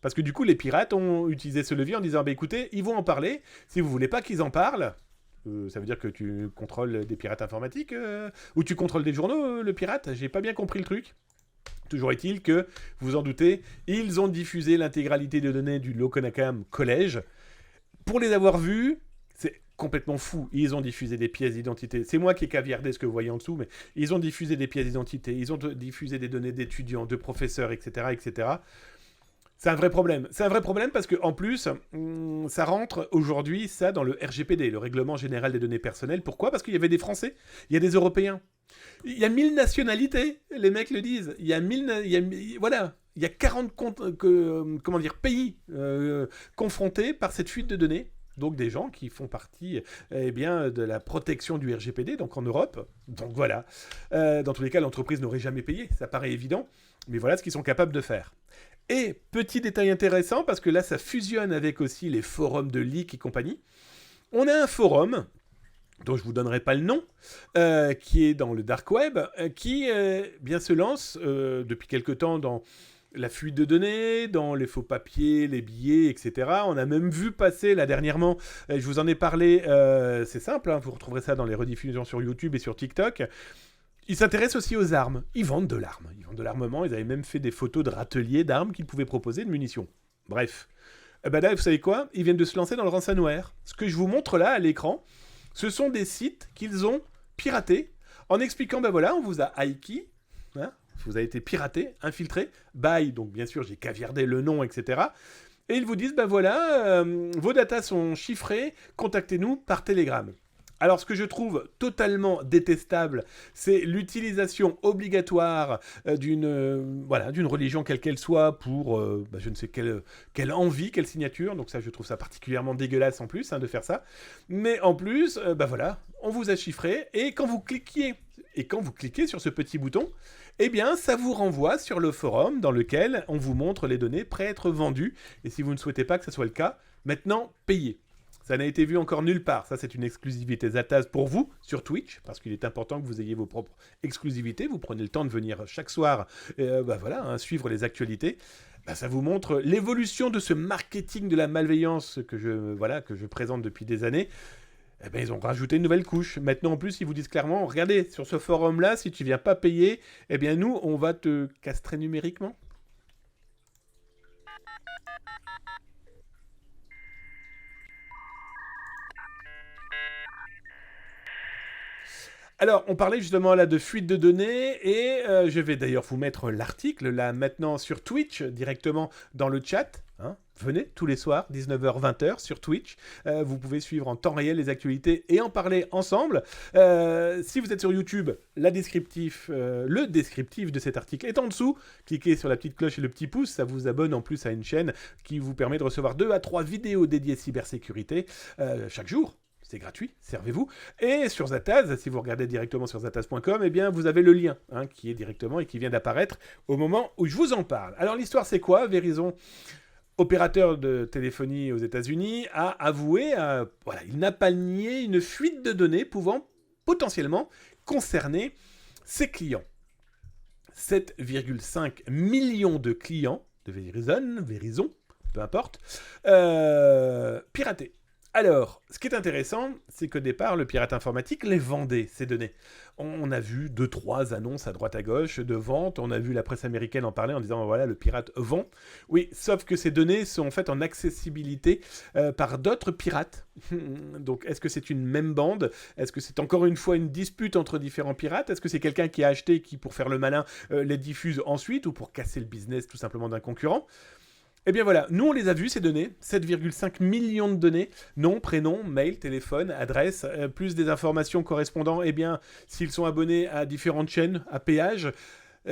Parce que du coup, les pirates ont utilisé ce levier en disant « Écoutez, ils vont en parler. Si vous voulez pas qu'ils en parlent... » ça veut dire que tu contrôles des pirates informatiques ou tu contrôles des journaux, le pirate? J'ai pas bien compris le truc. Toujours est-il que, vous en doutez, ils ont diffusé l'intégralité des données du Loconacam College. Pour les avoir vus, c'est complètement fou. Ils ont diffusé des pièces d'identité. C'est moi qui ai caviardé ce que vous voyez en dessous, mais ils ont diffusé des pièces d'identité, ils ont diffusé des données d'étudiants, de professeurs, etc., etc. C'est un vrai problème. C'est un vrai problème parce qu'en plus, ça rentre aujourd'hui, ça, dans le RGPD, le Règlement Général des Données Personnelles. Pourquoi? Parce qu'il y avait des Français, il y a des Européens. Il y a 1000 nationalités, les mecs le disent. Il y a 40 pays confrontés par cette fuite de données. donc des gens qui font partie de la protection du RGPD, donc en Europe. Donc voilà, dans tous les cas, l'entreprise n'aurait jamais payé, ça paraît évident, mais voilà ce qu'ils sont capables de faire. Et petit détail intéressant, parce que là ça fusionne avec aussi les forums de leaks et compagnie, on a un forum dont je ne vous donnerai pas le nom, qui est dans le dark web, qui se lance depuis quelque temps dans la fuite de données, dans les faux papiers, les billets, etc. On a même vu passer là dernièrement, je vous en ai parlé, c'est simple, hein, vous retrouverez ça dans les rediffusions sur YouTube et sur TikTok. Ils s'intéressent aussi aux armes. Ils vendent de l'arme. Ils vendent de l'armement. Ils avaient même fait des photos de râteliers d'armes qu'ils pouvaient proposer, de munitions. Bref. Là, vous savez quoi ? Ils viennent de se lancer dans le ransomware. Ce que je vous montre là à l'écran, ce sont des sites qu'ils ont piratés en expliquant, on vous a hacké, hein, vous avez été piraté, infiltré, donc bien sûr j'ai caviardé le nom, etc. Et ils vous disent, vos datas sont chiffrées, contactez-nous par Telegram. Alors, ce que je trouve totalement détestable, c'est l'utilisation obligatoire d'une religion quelle qu'elle soit pour je ne sais quelle envie, quelle signature. Donc ça, je trouve ça particulièrement dégueulasse en plus de faire ça. Mais en plus, on vous a chiffré et quand vous cliquez sur ce petit bouton, ça vous renvoie sur le forum dans lequel on vous montre les données prêtes à être vendues. Et si vous ne souhaitez pas que ce soit le cas, maintenant, payez. Ça n'a été vu encore nulle part. Ça, c'est une exclusivité Zataz pour vous sur Twitch, parce qu'il est important que vous ayez vos propres exclusivités. Vous prenez le temps de venir chaque soir suivre les actualités. Ça vous montre l'évolution de ce marketing de la malveillance que je présente depuis des années. Ils ont rajouté une nouvelle couche. Maintenant, en plus, ils vous disent clairement, regardez, sur ce forum-là, si tu ne viens pas payer, nous, on va te castrer numériquement. Alors, on parlait justement là de fuite de données et je vais d'ailleurs vous mettre l'article là maintenant sur Twitch directement dans le chat. Hein. Venez tous les soirs, 19h-20h sur Twitch. Vous pouvez suivre en temps réel les actualités et en parler ensemble. Si vous êtes sur YouTube, le descriptif de cet article est en dessous. Cliquez sur la petite cloche et le petit pouce. Ça vous abonne en plus à une chaîne qui vous permet de recevoir 2 à 3 vidéos dédiées cybersécurité chaque jour. C'est gratuit, servez-vous. Et sur Zataz, si vous regardez directement sur zataz.com, vous avez le lien qui est directement et qui vient d'apparaître au moment où je vous en parle. Alors l'histoire c'est quoi ? Verizon, opérateur de téléphonie aux États-Unis, a avoué, il n'a pas nié une fuite de données pouvant potentiellement concerner ses clients. 7,5 millions de clients de Verizon, peu importe, piratés. Alors, ce qui est intéressant, c'est qu'au départ, le pirate informatique les vendait, ces données. On a vu 2-3 annonces à droite à gauche de vente, on a vu la presse américaine en parler en disant, voilà, le pirate vend. Oui, sauf que ces données sont en fait en accessibilité par d'autres pirates. Donc, est-ce que c'est une même bande ? Est-ce que c'est encore une fois une dispute entre différents pirates ? Est-ce que c'est quelqu'un qui a acheté et qui, pour faire le malin, les diffuse ensuite ou pour casser le business tout simplement d'un concurrent ? Nous on les a vus ces données, 7,5 millions de données, nom, prénom, mail, téléphone, adresse, plus des informations correspondant, s'ils sont abonnés à différentes chaînes, à péage,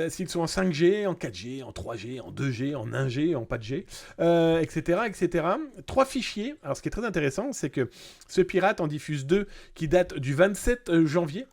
s'ils sont en 5G, en 4G, en 3G, en 2G, en 1G, en pas de G, etc., etc. 3 fichiers. Alors ce qui est très intéressant, c'est que ce pirate en diffuse 2 qui datent du 27 janvier,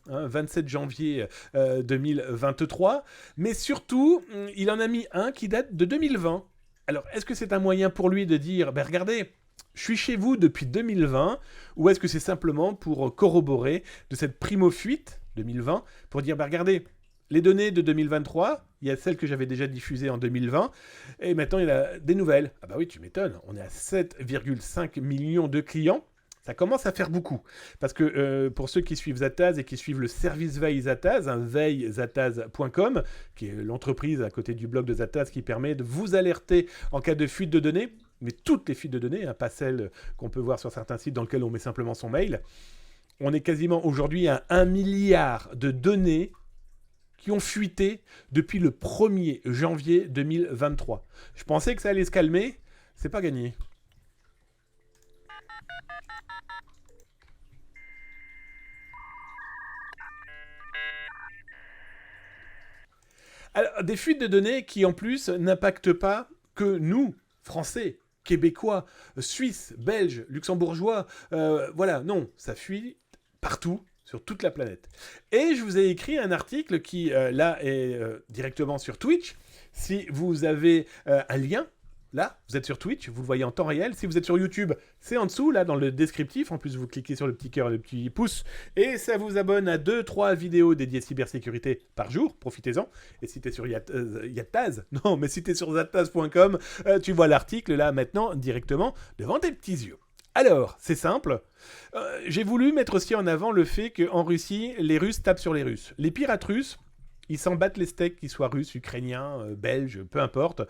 2023, mais surtout, il en a mis un qui date de 2020. Alors, est-ce que c'est un moyen pour lui de dire, regardez, je suis chez vous depuis 2020, ou est-ce que c'est simplement pour corroborer de cette primo-fuite 2020, pour dire, regardez, les données de 2023, il y a celles que j'avais déjà diffusées en 2020, et maintenant il y a des nouvelles. Ah bah oui, tu m'étonnes, on est à 7,5 millions de clients. Ça commence à faire beaucoup. Parce que pour ceux qui suivent Zataz et qui suivent le service Veille Zataz, veillezataz.com, qui est l'entreprise à côté du blog de Zataz qui permet de vous alerter en cas de fuite de données, mais toutes les fuites de données, pas celles qu'on peut voir sur certains sites dans lesquels on met simplement son mail. On est quasiment aujourd'hui à 1 milliard de données qui ont fuité depuis le 1er janvier 2023. Je pensais que ça allait se calmer, c'est pas gagné. Alors, des fuites de données qui, en plus, n'impactent pas que nous, Français. québécois, suisses, belges, luxembourgeois. Voilà, non, ça fuit partout, sur toute la planète. Et je vous ai écrit un article qui, là, est directement sur Twitch. Si vous avez un lien, là, vous êtes sur Twitch, vous le voyez en temps réel. Si vous êtes sur YouTube, c'est en dessous, là, dans le descriptif. En plus, vous cliquez sur le petit cœur et le petit pouce. Et ça vous abonne à 2-3 vidéos dédiées cybersécurité par jour. Profitez-en. Et si t'es sur Yattaz, non, mais si t'es sur zattaz.com, tu vois l'article, là, maintenant, directement, devant tes petits yeux. Alors, c'est simple. J'ai voulu mettre aussi en avant le fait qu'en Russie, les Russes tapent sur les Russes. Les pirates russes, ils s'en battent les steaks, qu'ils soient russes, ukrainiens, belges, peu importe.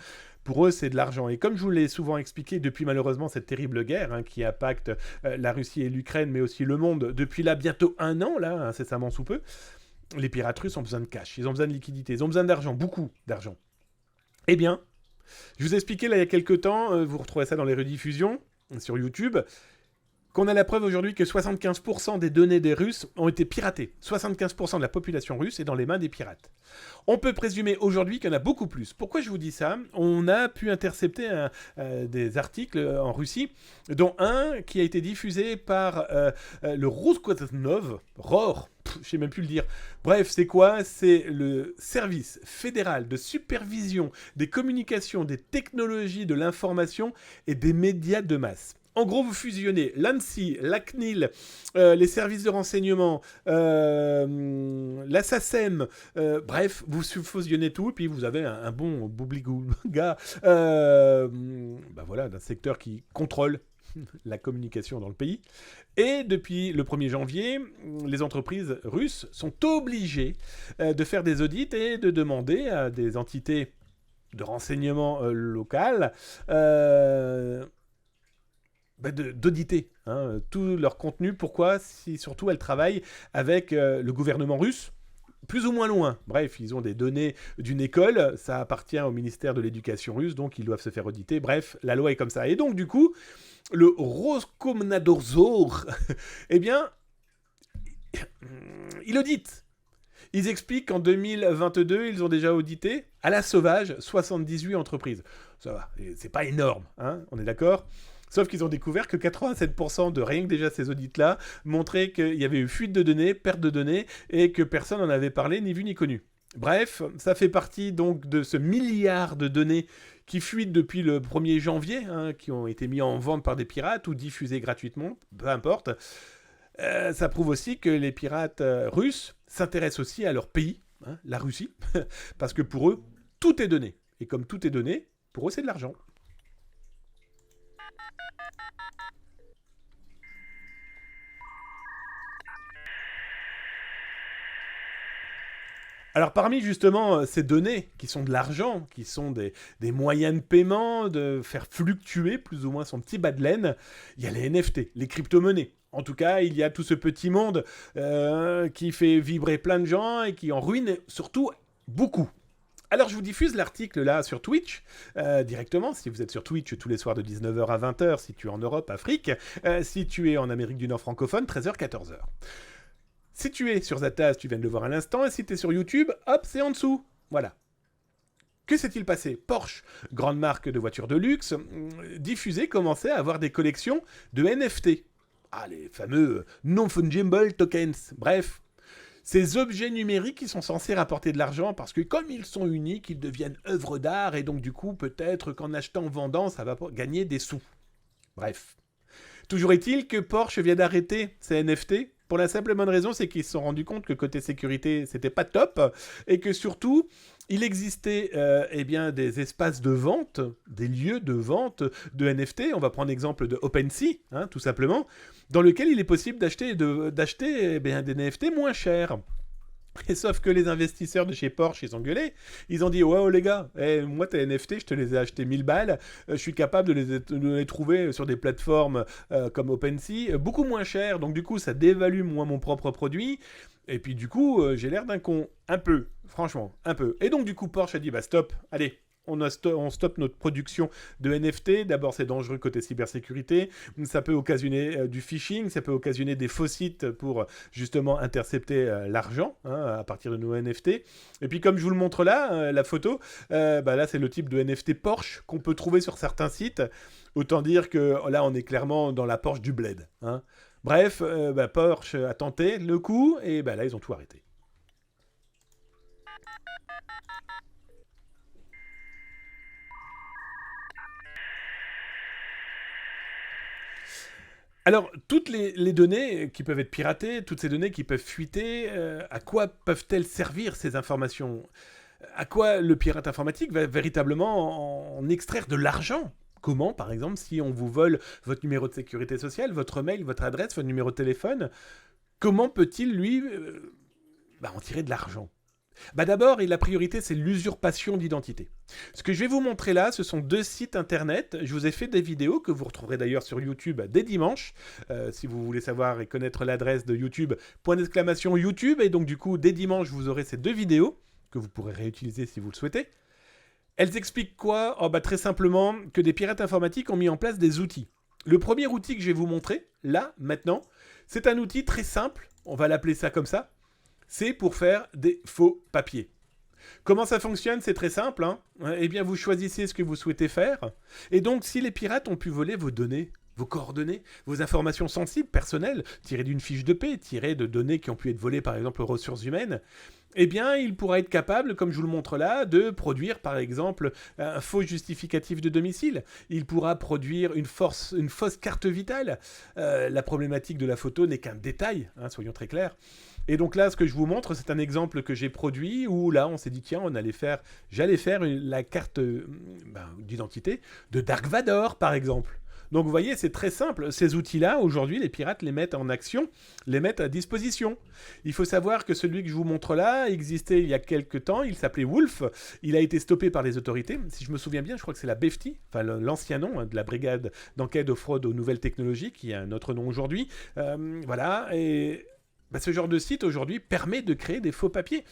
Pour eux, c'est de l'argent. Et comme je vous l'ai souvent expliqué depuis malheureusement cette terrible guerre qui impacte la Russie et l'Ukraine, mais aussi le monde depuis là bientôt 1 an, là, incessamment sous peu, les pirates russes ont besoin de cash, ils ont besoin de liquidité, ils ont besoin d'argent, beaucoup d'argent. Eh bien, je vous ai expliqué là il y a quelques temps, vous retrouvez ça dans les rediffusions sur YouTube, qu'on a la preuve aujourd'hui que 75% des données des Russes ont été piratées. 75% de la population russe est dans les mains des pirates. On peut présumer aujourd'hui qu'il y en a beaucoup plus. Pourquoi je vous dis ça ? On a pu intercepter des articles en Russie, dont un qui a été diffusé par le Roskomnadzor, ROR, je sais même plus le dire. Bref, c'est quoi ? C'est le service fédéral de supervision des communications, des technologies de l'information et des médias de masse. En gros, vous fusionnez l'ANSSI, la CNIL, les services de renseignement, la SACEM, bref, vous fusionnez tout, et puis vous avez un bon boubligou-gars voilà, d'un secteur qui contrôle la communication dans le pays. Et depuis le 1er janvier, les entreprises russes sont obligées de faire des audits et de demander à des entités de renseignement locales d'auditer tout leur contenu. Pourquoi ? Si surtout elles travaillent avec le gouvernement russe, plus ou moins loin. Bref, ils ont des données d'une école, ça appartient au ministère de l'Éducation russe, donc ils doivent se faire auditer. Bref, la loi est comme ça. Et donc, du coup, le Roskomnadzor, eh bien, il audite. Ils expliquent qu'en 2022, ils ont déjà audité, à la sauvage, 78 entreprises. Ça va, c'est pas énorme, on est d'accord ? Sauf qu'ils ont découvert que 87% de rien que déjà ces audits-là montraient qu'il y avait eu fuite de données, perte de données, et que personne n'en avait parlé, ni vu ni connu. Bref, ça fait partie donc de ce milliard de données qui fuitent depuis le 1er janvier, qui ont été mis en vente par des pirates ou diffusées gratuitement, peu importe. Ça prouve aussi que les pirates russes s'intéressent aussi à leur pays, la Russie, parce que pour eux, tout est donné. Et comme tout est donné, pour eux, c'est de l'argent. Alors parmi justement ces données qui sont de l'argent, qui sont des moyens de paiement, de faire fluctuer plus ou moins son petit bas de laine, il y a les NFT, les crypto-monnaies. En tout cas, il y a tout ce petit monde qui fait vibrer plein de gens et qui en ruine surtout beaucoup. Alors je vous diffuse l'article là sur Twitch, directement, si vous êtes sur Twitch tous les soirs de 19h à 20h, si tu es en Europe, Afrique, si tu es en Amérique du Nord francophone, 13h, 14h. Si tu es sur Zattaz, tu viens de le voir à l'instant, et si tu es sur YouTube, hop, c'est en dessous. Voilà. Que s'est-il passé ? Porsche, grande marque de voitures de luxe, diffusée, commençait à avoir des collections de NFT. Les fameux non-fungible tokens. Bref, ces objets numériques qui sont censés rapporter de l'argent parce que comme ils sont uniques, ils deviennent œuvres d'art et donc du coup, peut-être qu'en achetant, vendant, ça va gagner des sous. Bref. Toujours est-il que Porsche vient d'arrêter ces NFT. Pour la simple et bonne raison, c'est qu'ils se sont rendus compte que côté sécurité, c'était pas top, et que surtout, il existait des espaces de vente, des lieux de vente de NFT. On va prendre l'exemple de OpenSea, tout simplement, dans lequel il est possible d'acheter des NFT moins chers. Et sauf que les investisseurs de chez Porsche, ils ont gueulé. Ils ont dit « Ouais, les gars, moi, tes NFT, je te les ai achetés 1000 balles. Je suis capable de les trouver sur des plateformes comme OpenSea, beaucoup moins cher. Donc, du coup, ça dévalue, moi, mon propre produit. Et puis, du coup, j'ai l'air d'un con. Un peu. Franchement, un peu. Et donc, du coup, Porsche a dit « Bah, stop. Allez, on stoppe notre production de NFT. D'abord, c'est dangereux côté cybersécurité. Ça peut occasionner du phishing, ça peut occasionner des faux sites pour justement intercepter l'argent à partir de nos NFT. Et puis, comme je vous le montre là, la photo, là, c'est le type de NFT Porsche qu'on peut trouver sur certains sites. Autant dire que là, on est clairement dans la Porsche du bled. Bref, Porsche a tenté le coup et là, ils ont tout arrêté. Alors, toutes les données qui peuvent être piratées, toutes ces données qui peuvent fuiter, à quoi peuvent-elles servir ces informations? À quoi le pirate informatique va véritablement en extraire de l'argent? Comment, par exemple, si on vous vole votre numéro de sécurité sociale, votre mail, votre adresse, votre numéro de téléphone, comment peut-il, lui, en tirer de l'argent? D'abord, la priorité, c'est l'usurpation d'identité. Ce que je vais vous montrer là, ce sont 2 sites internet. Je vous ai fait des vidéos que vous retrouverez d'ailleurs sur YouTube dès dimanche. Si vous voulez savoir et connaître l'adresse de YouTube, !YouTube. Et donc du coup, dès dimanche, vous aurez ces 2 vidéos que vous pourrez réutiliser si vous le souhaitez. Elles expliquent quoi? Très simplement que des pirates informatiques ont mis en place des outils. Le premier outil que je vais vous montrer, là, maintenant, c'est un outil très simple. On va l'appeler ça comme ça. C'est pour faire des faux papiers. Comment ça fonctionne? C'est très simple. Eh bien, vous choisissez ce que vous souhaitez faire. Et donc, si les pirates ont pu voler vos données, vos coordonnées, vos informations sensibles, personnelles, tirées d'une fiche de paie, tirées de données qui ont pu être volées, par exemple, aux ressources humaines, eh bien, il pourra être capable, comme je vous le montre là, de produire, par exemple, un faux justificatif de domicile. Il pourra produire une fausse carte vitale. La problématique de la photo n'est qu'un détail, soyons très clairs. Et donc là, ce que je vous montre, c'est un exemple que j'ai produit où là, on s'est dit, tiens, j'allais faire la carte d'identité de Dark Vador, par exemple. Donc vous voyez, c'est très simple. Ces outils-là, aujourd'hui, les pirates les mettent en action, les mettent à disposition. Il faut savoir que celui que je vous montre là existait il y a quelques temps. Il s'appelait Wolf. Il a été stoppé par les autorités. Si je me souviens bien, je crois que c'est la BEFTI, enfin l'ancien nom de la brigade d'enquête aux fraudes aux nouvelles technologies, qui a un autre nom aujourd'hui. Voilà, et... ce genre de site aujourd'hui permet de créer des faux papiers,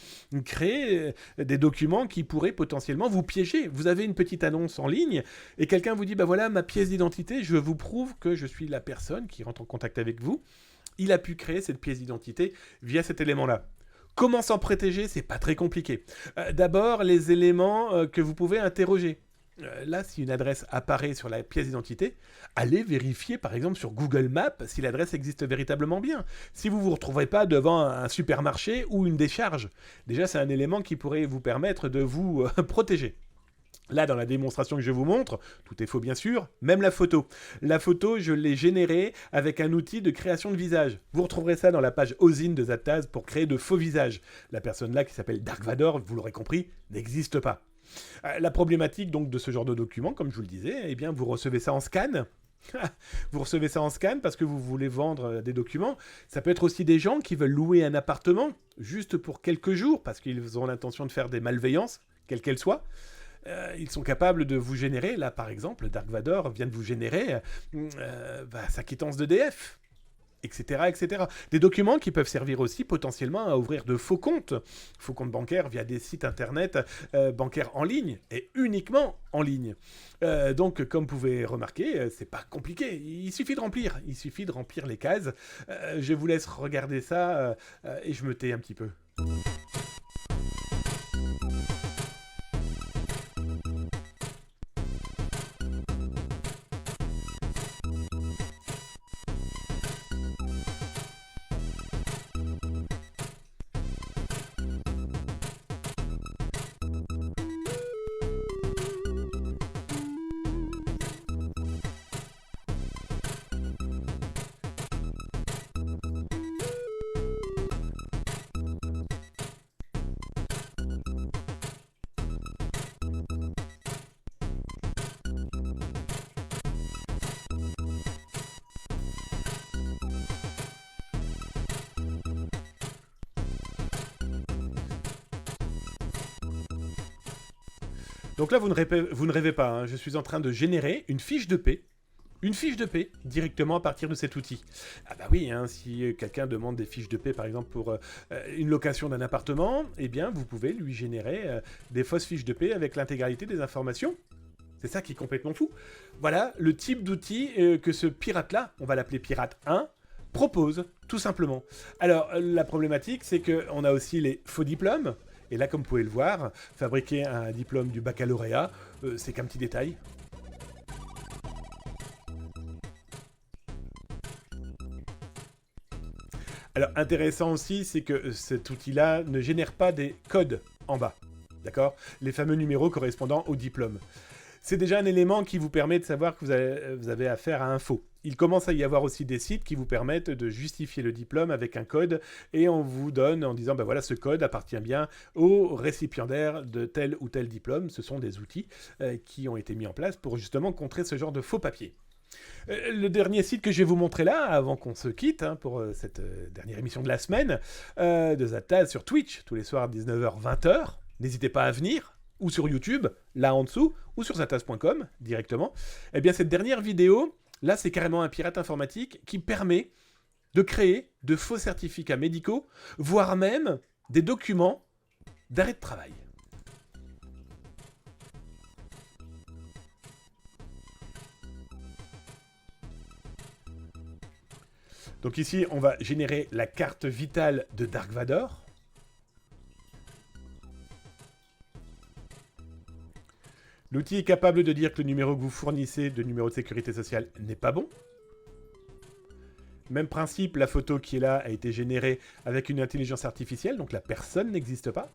créer des documents qui pourraient potentiellement vous piéger. Vous avez une petite annonce en ligne et quelqu'un vous dit voilà ma pièce d'identité, je vous prouve que je suis la personne qui rentre en contact avec vous. Il a pu créer cette pièce d'identité via cet élément-là. Comment s'en protéger? C'est pas très compliqué. D'abord, les éléments que vous pouvez interroger. Là, si une adresse apparaît sur la pièce d'identité, allez vérifier par exemple sur Google Maps si l'adresse existe véritablement bien. Si vous ne vous retrouverez pas devant un supermarché ou une décharge, déjà c'est un élément qui pourrait vous permettre de vous protéger. Là, dans la démonstration que je vous montre, tout est faux bien sûr, même la photo. La photo, je l'ai générée avec un outil de création de visage. Vous retrouverez ça dans la page OSINT de Zaptaz pour créer de faux visages. La personne là qui s'appelle Dark Vador, vous l'aurez compris, n'existe pas. La problématique donc de ce genre de document, comme je vous le disais, eh bien vous recevez ça en scan. Vous recevez ça en scan parce que vous voulez vendre des documents. Ça peut être aussi des gens qui veulent louer un appartement juste pour quelques jours parce qu'ils ont l'intention de faire des malveillances, quelles qu'elles soient. Ils sont capables de vous générer, là par exemple, Dark Vador vient de vous générer sa quittance d'EDF. Etc., etc. Des documents qui peuvent servir aussi potentiellement à ouvrir de faux comptes bancaires via des sites internet bancaires en ligne et uniquement en ligne. Donc, comme vous pouvez remarquer, c'est pas compliqué. Il suffit de remplir les cases. Je vous laisse regarder ça et je me tais un petit peu. Donc là, vous ne rêvez pas, je suis en train de générer une fiche de paie une fiche de paie directement à partir de cet outil. Ah bah oui, hein, si quelqu'un demande des fiches de paie par exemple pour une location d'un appartement, eh bien vous pouvez lui générer des fausses fiches de paie avec l'intégralité des informations. C'est ça qui est complètement fou. Voilà le type d'outil que ce pirate-là, on va l'appeler Pirate 1, propose, tout simplement. Alors, la problématique, c'est qu'on a aussi les faux diplômes. Et là, comme vous pouvez le voir, fabriquer un diplôme du baccalauréat, c'est qu'un petit détail. Alors, intéressant aussi, c'est que cet outil-là ne génère pas des codes en bas. D'accord ? Les fameux numéros correspondant au diplôme. C'est déjà un élément qui vous permet de savoir que vous avez affaire à un faux. Il commence à y avoir aussi des sites qui vous permettent de justifier le diplôme avec un code et on vous donne en disant ben voilà, ce code appartient bien au récipiendaire de tel ou tel diplôme. Ce sont des outils qui ont été mis en place pour justement contrer ce genre de faux papiers. Le dernier site que je vais vous montrer là, avant qu'on se quitte pour cette dernière émission de la semaine, de Zataz sur Twitch, tous les soirs 19h-20h. N'hésitez pas à venir, ou sur YouTube, là en dessous, ou sur zataz.com directement. Eh bien cette dernière vidéo, là c'est carrément un pirate informatique qui permet de créer de faux certificats médicaux, voire même des documents d'arrêt de travail. Donc ici, on va générer la carte vitale de Dark Vador. L'outil est capable de dire que le numéro que vous fournissez de numéro de sécurité sociale n'est pas bon. Même principe, la photo qui est là a été générée avec une intelligence artificielle, donc la personne n'existe pas.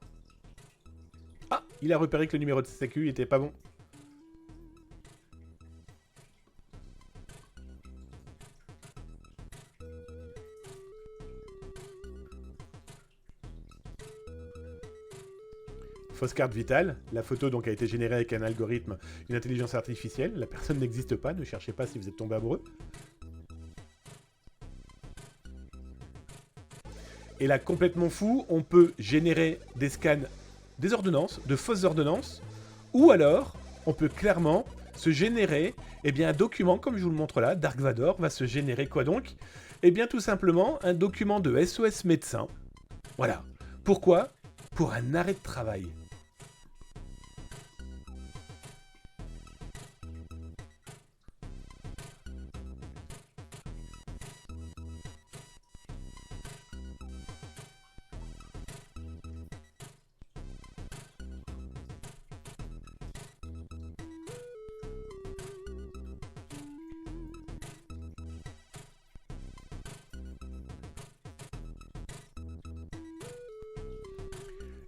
Ah, il a repéré que le numéro de sécu n'était pas bon. Fausse carte vitale, la photo donc a été générée avec un algorithme, une intelligence artificielle, la personne n'existe pas, ne cherchez pas si vous êtes tombé amoureux. Et là, complètement fou, on peut générer des scans, des ordonnances, de fausses ordonnances, ou alors, on peut clairement se générer, eh bien, un document, comme je vous le montre là, Dark Vador va se générer quoi donc ? Eh bien, tout simplement, un document de SOS médecin. Voilà. Pourquoi ? Pour un arrêt de travail.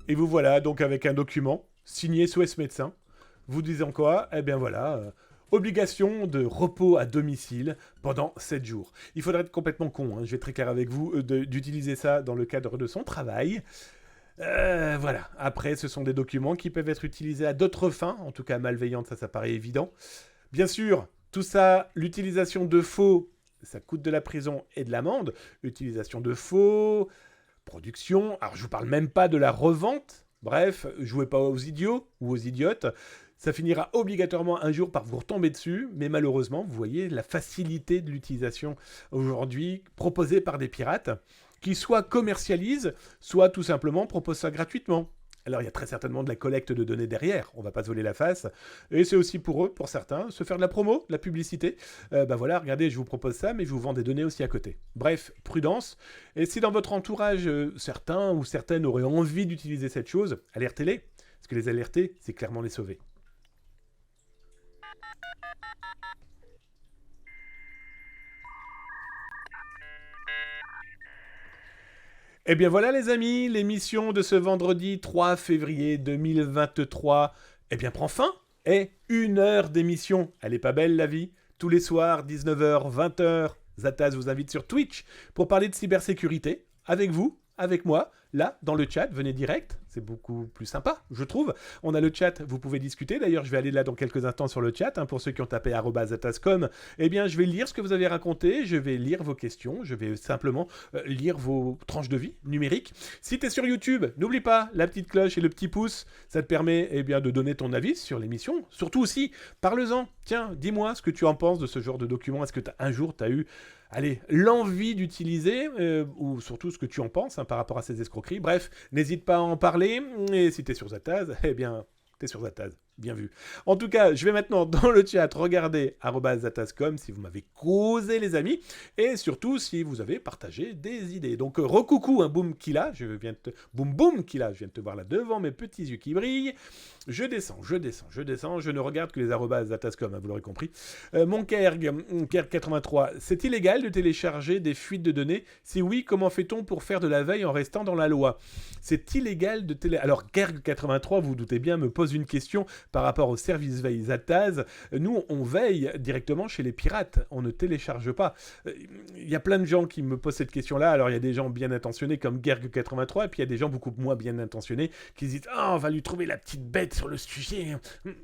Et vous voilà donc avec un document signé SOS médecin, vous disant quoi ? Eh bien voilà, obligation de repos à domicile pendant 7 jours. Il faudrait être complètement con, hein, je vais être très clair avec vous, d'utiliser ça dans le cadre de son travail. Voilà, après ce sont des documents qui peuvent être utilisés à d'autres fins, en tout cas malveillantes, ça paraît évident. Bien sûr, tout ça, l'utilisation de faux, ça coûte de la prison et de l'amende. Utilisation de faux... production, alors je vous parle même pas de la revente, bref, jouez pas aux idiots ou aux idiotes, ça finira obligatoirement un jour par vous retomber dessus, mais malheureusement, vous voyez la facilité de l'utilisation aujourd'hui proposée par des pirates, qui soit commercialisent, soit tout simplement proposent ça gratuitement. Alors il y a très certainement de la collecte de données derrière, on va pas se voler la face, et c'est aussi pour eux, pour certains, se faire de la promo, de la publicité. Bah voilà, regardez, je vous propose ça, mais je vous vends des données aussi à côté. Bref, prudence, et si dans votre entourage, certains ou certaines auraient envie d'utiliser cette chose, alertez-les, parce que les alerter, c'est clairement les sauver. Eh bien voilà les amis, l'émission de ce vendredi 3 février 2023, eh bien prend fin. Et 1 heure d'émission, elle est pas belle la vie ? Tous les soirs, 19h, 20h, Zataz vous invite sur Twitch pour parler de cybersécurité, avec vous, avec moi, là, dans le chat, venez direct, c'est beaucoup plus sympa, je trouve. On a le chat, vous pouvez discuter, d'ailleurs je vais aller là dans quelques instants sur le chat, pour ceux qui ont tapé @atascom, eh bien je vais lire ce que vous avez raconté, je vais lire vos questions, je vais simplement lire vos tranches de vie numériques. Si tu es sur YouTube, n'oublie pas la petite cloche et le petit pouce, ça te permet eh bien, de donner ton avis sur l'émission, surtout aussi, parle-en, tiens, dis-moi ce que tu en penses de ce genre de document, est-ce que un jour tu as eu l'envie d'utiliser, ou surtout ce que tu en penses par rapport à ces escroqueries. Bref, n'hésite pas à en parler, et si t'es sur Zataz, eh bien, t'es sur Zataz, bien vu. En tout cas, je vais maintenant dans le chat regarder @zatascom si vous m'avez causé les amis, et surtout si vous avez partagé des idées. Donc, recoucou, boum Kila, je viens de te voir là devant mes petits yeux qui brillent. Je descends, je ne regarde que les @zatascom, vous l'aurez compris. Mon Kerg83, c'est illégal de télécharger des fuites de données? Si oui, comment fait-on pour faire de la veille en restant dans la loi? C'est illégal de télé... Alors, Kerg83, vous doutez bien, me pose une question par rapport au service veille Zataz. Nous, on veille directement chez les pirates, on ne télécharge pas. Il y a plein de gens qui me posent cette question-là. Alors, il y a des gens bien intentionnés comme Kerg83, et puis il y a des gens beaucoup moins bien intentionnés qui se disent « Ah, on va lui trouver la petite bête sur le sujet. »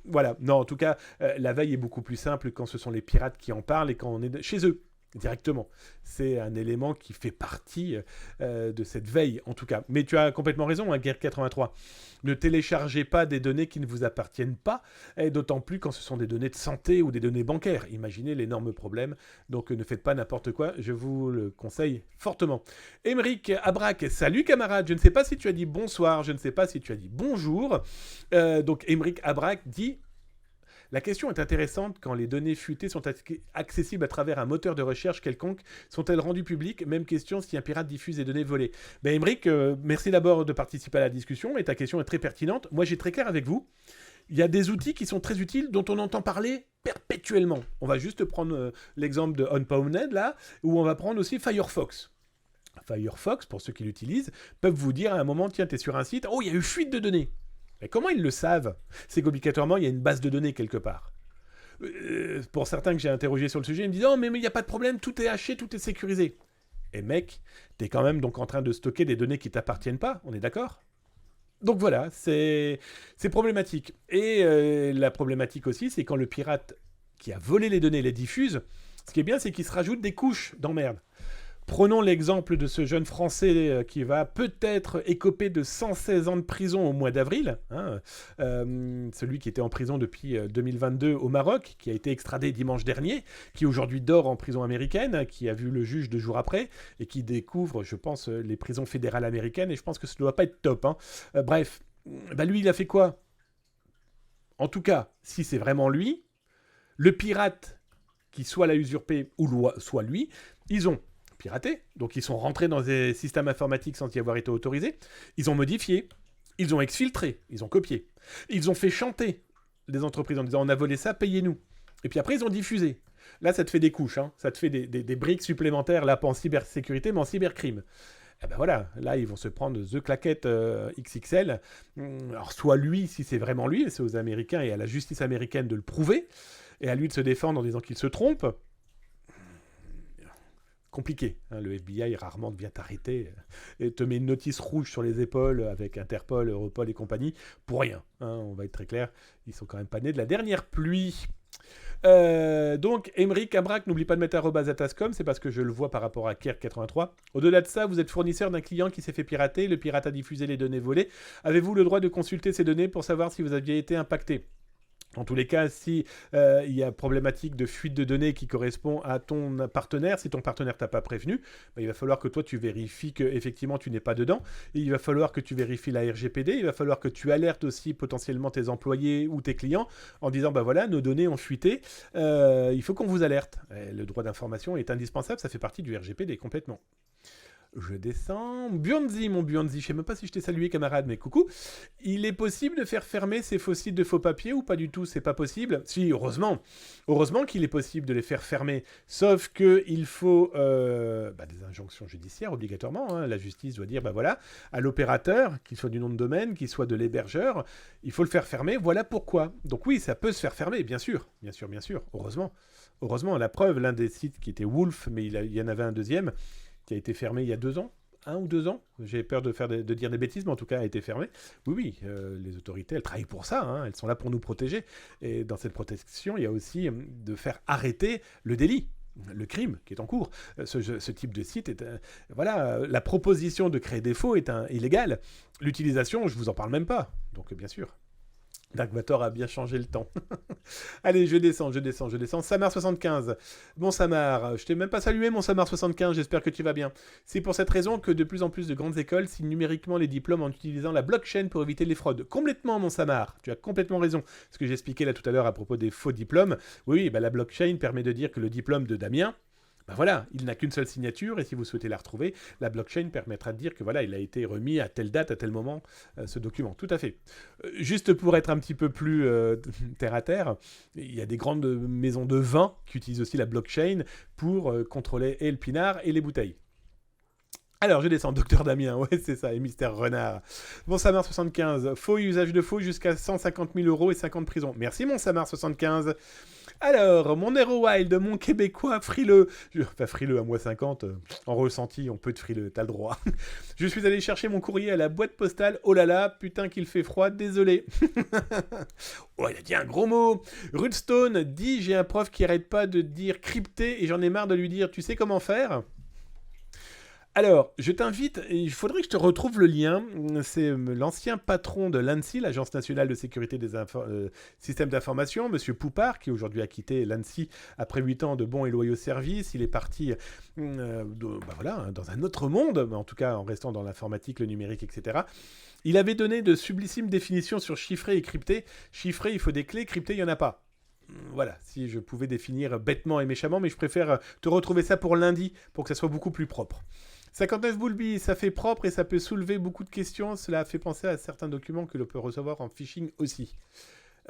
Voilà. Non, en tout cas, la veille est beaucoup plus simple quand ce sont les pirates qui en parlent et quand on est chez eux. Directement. C'est un élément qui fait partie de cette veille, en tout cas. Mais tu as complètement raison, Kerg83. Ne téléchargez pas des données qui ne vous appartiennent pas, et d'autant plus quand ce sont des données de santé ou des données bancaires. Imaginez l'énorme problème. Donc ne faites pas n'importe quoi, je vous le conseille fortement. Émeric Abrac, salut camarade, je ne sais pas si tu as dit bonsoir, je ne sais pas si tu as dit bonjour. Donc Émeric Abrac dit... La question est intéressante quand les données fuitées sont accessibles à travers un moteur de recherche quelconque. Sont-elles rendues publiques? Même question si un pirate diffuse des données volées. Ben Émeric, merci d'abord de participer à la discussion et ta question est très pertinente. Moi, j'ai très clair avec vous. Il y a des outils qui sont très utiles dont on entend parler perpétuellement. On va juste prendre l'exemple de Unpwned là, où on va prendre aussi Firefox. Firefox, pour ceux qui l'utilisent, peuvent vous dire à un moment, tiens, tu es sur un site, oh, il y a eu fuite de données. Mais comment ils le savent? C'est qu'obligatoirement, il y a une base de données quelque part. Pour certains que j'ai interrogés sur le sujet, ils me disent « Oh, mais il n'y a pas de problème, tout est haché, tout est sécurisé. » Et mec, t'es quand même donc en train de stocker des données qui t'appartiennent pas, on est d'accord? Donc voilà, c'est problématique. Et la problématique aussi, c'est quand le pirate qui a volé les données les diffuse, ce qui est bien, c'est qu'il se rajoute des couches d'emmerde. Prenons l'exemple de ce jeune Français qui va peut-être écoper de 116 ans de prison au mois d'avril, celui qui était en prison depuis 2022 au Maroc, qui a été extradé dimanche dernier, qui aujourd'hui dort en prison américaine, qui a vu le juge 2 jours après, et qui découvre, je pense, les prisons fédérales américaines, et je pense que ça ne doit pas être top. Bref, lui, il a fait quoi? En tout cas, si c'est vraiment lui, le pirate qui soit l'a usurpé, ou soit lui, ils ont piratés, donc ils sont rentrés dans des systèmes informatiques sans y avoir été autorisés, ils ont modifié, ils ont exfiltré, ils ont copié, ils ont fait chanter les entreprises en disant on a volé ça, payez-nous. Et puis après ils ont diffusé. Là ça te fait des couches, ça te fait des briques supplémentaires, là pas en cybersécurité mais en cybercrime. Et ben voilà, là ils vont se prendre The Claquette XXL. Alors soit lui, si c'est vraiment lui, c'est aux Américains et à la justice américaine de le prouver, et à lui de se défendre en disant qu'il se trompe. Compliqué. Le FBI rarement vient t'arrêter et te met une notice rouge sur les épaules avec Interpol, Europol et compagnie pour rien. On va être très clair, ils sont quand même pas nés de la dernière pluie. Donc, Émeric Abrac, n'oublie pas de mettre @atascom, c'est parce que je le vois par rapport à Kerg83. Au-delà de ça, vous êtes fournisseur d'un client qui s'est fait pirater, le pirate a diffusé les données volées. Avez-vous le droit de consulter ces données pour savoir si vous aviez été impacté? En tous les cas, si il y a problématique de fuite de données qui correspond à ton partenaire, si ton partenaire t'a pas prévenu, il va falloir que toi tu vérifies que effectivement tu n'es pas dedans. Et il va falloir que tu vérifies la RGPD. Il va falloir que tu alertes aussi potentiellement tes employés ou tes clients en disant voilà, nos données ont fuité. Il faut qu'on vous alerte. Le droit d'information est indispensable. Ça fait partie du RGPD complètement. Je descends. Buanzi, mon Buanzi, je sais même pas si je t'ai salué, camarade, mais coucou. Il est possible de faire fermer ces faux sites de faux papiers ou pas du tout? C'est pas possible? Si, heureusement. Heureusement qu'il est possible de les faire fermer. Sauf qu'il faut des injonctions judiciaires, obligatoirement. La justice doit dire, voilà, à l'opérateur, qu'il soit du nom de domaine, qu'il soit de l'hébergeur, il faut le faire fermer. Voilà pourquoi. Donc oui, ça peut se faire fermer, bien sûr. Bien sûr, bien sûr. Heureusement. Heureusement, la preuve, l'un des sites qui était Wolf, mais il y en avait un deuxième, qui a été fermé il y a 2 ans, 1 ou 2 ans. J'ai peur de dire des bêtises, mais en tout cas a été fermé. Oui, les autorités, elles travaillent pour ça, hein, elles sont là pour nous protéger. Et dans cette protection, il y a aussi de faire arrêter le délit. Le crime qui est en cours. Ce type de site est... la proposition de créer des faux est illégale. L'utilisation, je vous en parle même pas. Donc bien sûr. Darkvator a bien changé le temps. Allez, je descends. Samar75. Bon Samar, je t'ai même pas salué mon Samar75, j'espère que tu vas bien. C'est pour cette raison que de plus en plus de grandes écoles signent numériquement les diplômes en utilisant la blockchain pour éviter les fraudes. Complètement mon Samar, tu as complètement raison. Ce que j'expliquais là tout à l'heure à propos des faux diplômes. Oui, la blockchain permet de dire que le diplôme de Damien, il n'a qu'une seule signature et si vous souhaitez la retrouver, la blockchain permettra de dire que il a été remis à telle date, à tel moment, ce document. Tout à fait. Juste pour être un petit peu plus terre à terre, il y a des grandes maisons de vin qui utilisent aussi la blockchain pour contrôler et le pinard et les bouteilles. Alors, je descends, Docteur Damien, ouais, c'est ça, et Mister Renard. Bon, Samar75, faux usage de faux jusqu'à 150 000 € et 50 prisons. Merci, mon Samar75. Alors, mon Hero Wild, mon Québécois frileux, enfin frileux à moi 50, en ressenti, on peut être frileux, t'as le droit. Je suis allé chercher mon courrier à la boîte postale, oh là là, putain qu'il fait froid, désolé. Oh, il a dit un gros mot. Rudstone dit, j'ai un prof qui arrête pas de dire crypté et j'en ai marre de lui dire, tu sais comment faire ? Alors, je t'invite, il faudrait que je te retrouve le lien, c'est l'ancien patron de l'ANSSI, l'Agence nationale de sécurité des systèmes d'information, Monsieur Poupard, qui aujourd'hui a quitté l'ANSSI après 8 ans de bons et loyaux services. Il est parti dans un autre monde, en tout cas en restant dans l'informatique, le numérique, etc. Il avait donné de sublissimes définitions sur chiffré et crypté. Chiffré, il faut des clés, crypté, il n'y en a pas. Voilà, si je pouvais définir bêtement et méchamment, mais je préfère te retrouver ça pour lundi, pour que ça soit beaucoup plus propre. 59 Boulby, ça fait propre et ça peut soulever beaucoup de questions. Cela a fait penser à certains documents que l'on peut recevoir en phishing aussi.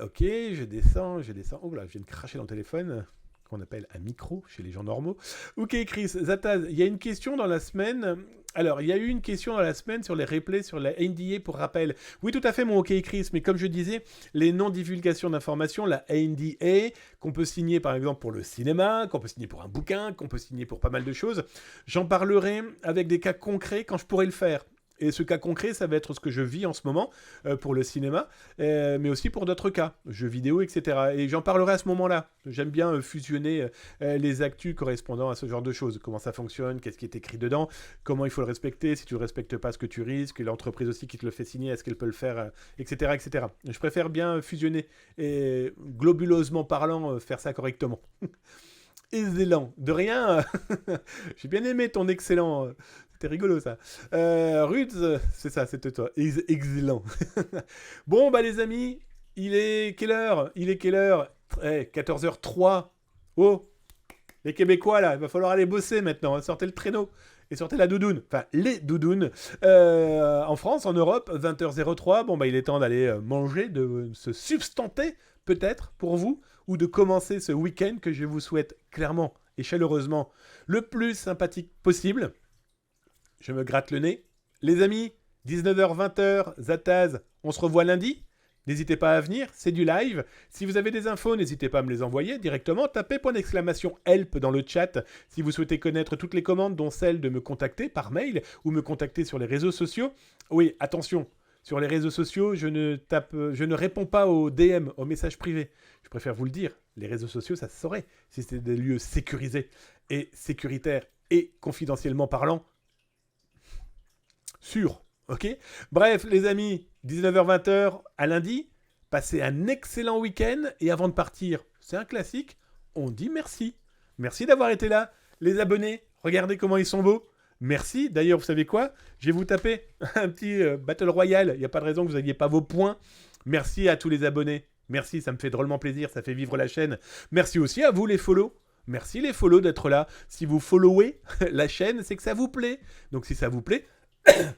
Ok, je descends. Oh là, je viens de cracher dans le téléphone, qu'on appelle un micro chez les gens normaux. Ok, Chris, Zataz, il y a une question dans la semaine. Alors, il y a eu une question dans la semaine sur les replays, sur la NDA pour rappel. Oui, tout à fait, mon OK Chris, mais comme je disais, les non-divulgations d'informations, la NDA, qu'on peut signer par exemple pour le cinéma, qu'on peut signer pour un bouquin, qu'on peut signer pour pas mal de choses, j'en parlerai avec des cas concrets quand je pourrai le faire. Et ce cas concret, ça va être ce que je vis en ce moment pour le cinéma, mais aussi pour d'autres cas, jeux vidéo, etc. Et j'en parlerai à ce moment-là. J'aime bien fusionner les actus correspondant à ce genre de choses. Comment ça fonctionne, qu'est-ce qui est écrit dedans, comment il faut le respecter, si tu ne respectes pas ce que tu risques, l'entreprise aussi qui te le fait signer, est-ce qu'elle peut le faire, etc., etc. Je préfère bien fusionner et globulosement parlant, faire ça correctement. Excellent. De rien. J'ai bien aimé ton excellent... C'était rigolo ça. Ruth, c'est ça, c'était toi. Excellent. Bon, les amis, il est quelle heure 14h03. Oh, les Québécois là, il va falloir aller bosser maintenant. Sortez le traîneau et sortez la doudoune. Enfin, les doudounes. En France, en Europe, 20h03. Bon, il est temps d'aller manger, de se substanter peut-être pour vous, ou de commencer ce week-end que je vous souhaite clairement et chaleureusement le plus sympathique possible. Je me gratte le nez. Les amis, 19h, 20h, Zataz, on se revoit lundi. N'hésitez pas à venir, c'est du live. Si vous avez des infos, n'hésitez pas à me les envoyer directement. Tapez !help dans le chat si vous souhaitez connaître toutes les commandes, dont celle de me contacter par mail ou me contacter sur les réseaux sociaux. Oui, attention, sur les réseaux sociaux, je ne réponds pas aux DM, aux messages privés. Je préfère vous le dire, les réseaux sociaux, ça se saurait si c'était des lieux sécurisés et sécuritaires et confidentiellement parlant. Sûr, ok ? Bref, les amis, 19h-20h à lundi, passez un excellent week-end et avant de partir, c'est un classique, on dit merci. Merci d'avoir été là. Les abonnés, regardez comment ils sont beaux. Merci. D'ailleurs, vous savez quoi ? Je vais vous taper un petit Battle Royale. Il n'y a pas de raison que vous n'aviez pas vos points. Merci à tous les abonnés. Merci, ça me fait drôlement plaisir, ça fait vivre la chaîne. Merci aussi à vous les follow. Merci les follow d'être là. Si vous followez la chaîne, c'est que ça vous plaît. Donc si ça vous plaît...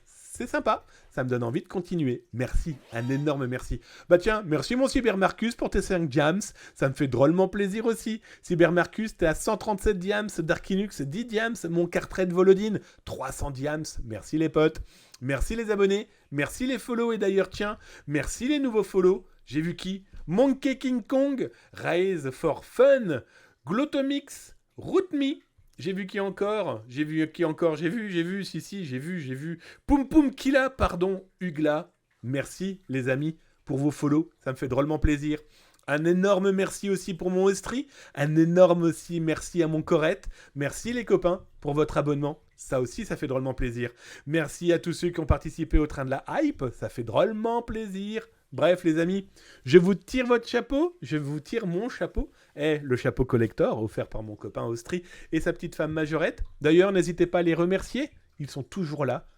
c'est sympa, ça me donne envie de continuer. Merci, un énorme merci. Tiens, merci mon Cybermarcus pour tes 5 diams, ça me fait drôlement plaisir aussi. Cybermarcus, t'es à 137 diams, Darkinux 10 diams, mon Cartred Volodine 300 diams, merci les potes. Merci les abonnés, merci les follow et d'ailleurs tiens, merci les nouveaux follow. J'ai vu qui ? Monkey King Kong, Raise for Fun, Glottomix, Rootme, J'ai vu qui encore. J'ai vu qui encore. J'ai vu. Si, j'ai vu. Poum Poum Killa, pardon, Hugla. Merci, les amis, pour vos follow. Ça me fait drôlement plaisir. Un énorme merci aussi pour mon Estri. Un énorme aussi merci à mon Corette. Merci les copains pour votre abonnement. Ça aussi, ça fait drôlement plaisir. Merci à tous ceux qui ont participé au train de la hype. Ça fait drôlement plaisir. Bref, les amis, je vous tire votre chapeau. Je vous tire mon chapeau. Le chapeau collector offert par mon copain Austri et sa petite femme Majorette. D'ailleurs, n'hésitez pas à les remercier. Ils sont toujours là.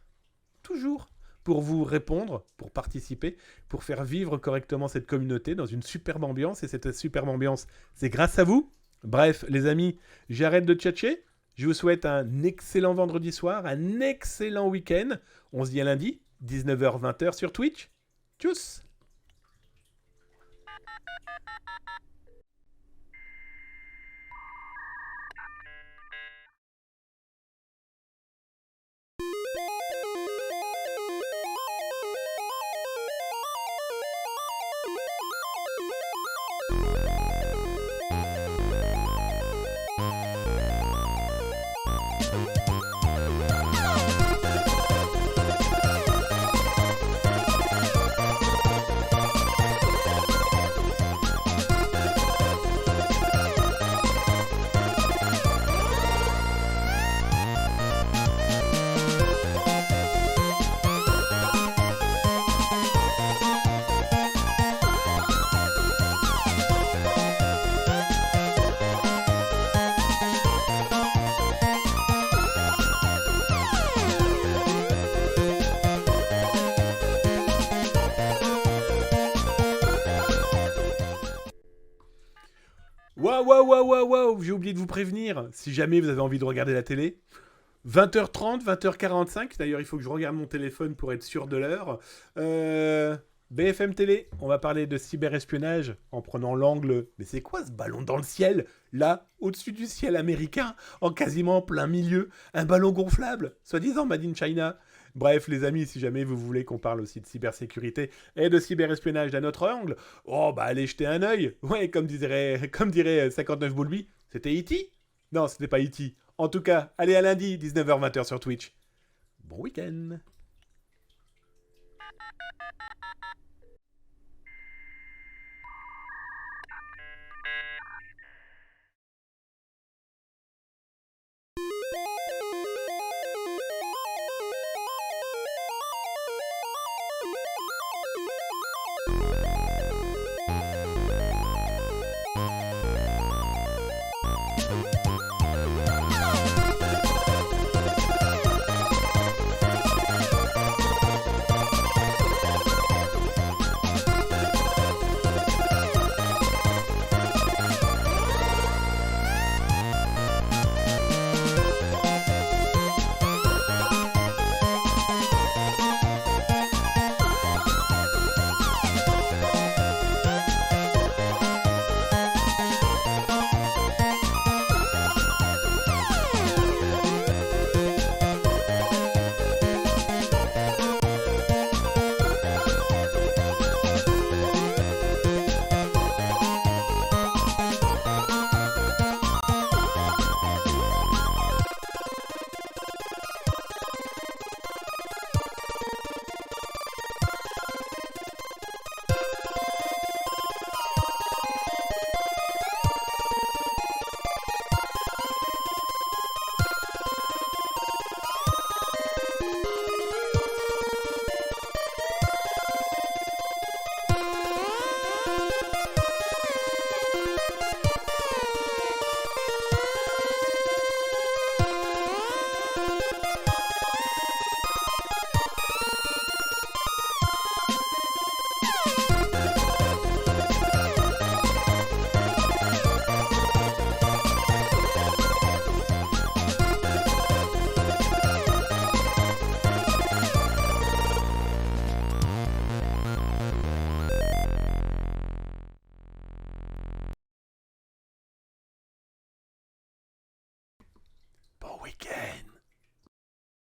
Toujours. Pour vous répondre, pour participer, pour faire vivre correctement cette communauté dans une superbe ambiance. Et cette superbe ambiance, c'est grâce à vous. Bref, les amis, j'arrête de tchatcher. Je vous souhaite un excellent vendredi soir, un excellent week-end. On se dit à lundi, 19h-20h sur Twitch. Tchuss! Waouh, j'ai oublié de vous prévenir. Si jamais vous avez envie de regarder la télé, 20h30, 20h45, d'ailleurs il faut que je regarde mon téléphone pour être sûr de l'heure. BFM Télé, on va parler de cyberespionnage en prenant l'angle. Mais c'est quoi ce ballon dans le ciel? Là, au-dessus du ciel américain, en quasiment plein milieu, un ballon gonflable, soi-disant Made in China. Bref, les amis, si jamais vous voulez qu'on parle aussi de cybersécurité et de cyberespionnage d'un autre angle, oh bah allez jeter un œil. Ouais, comme dirait 59 Boulby, c'était E.T. Non, c'était pas E.T. En tout cas, allez à lundi, 19h-20h sur Twitch. Bon week-end. Bon week-end.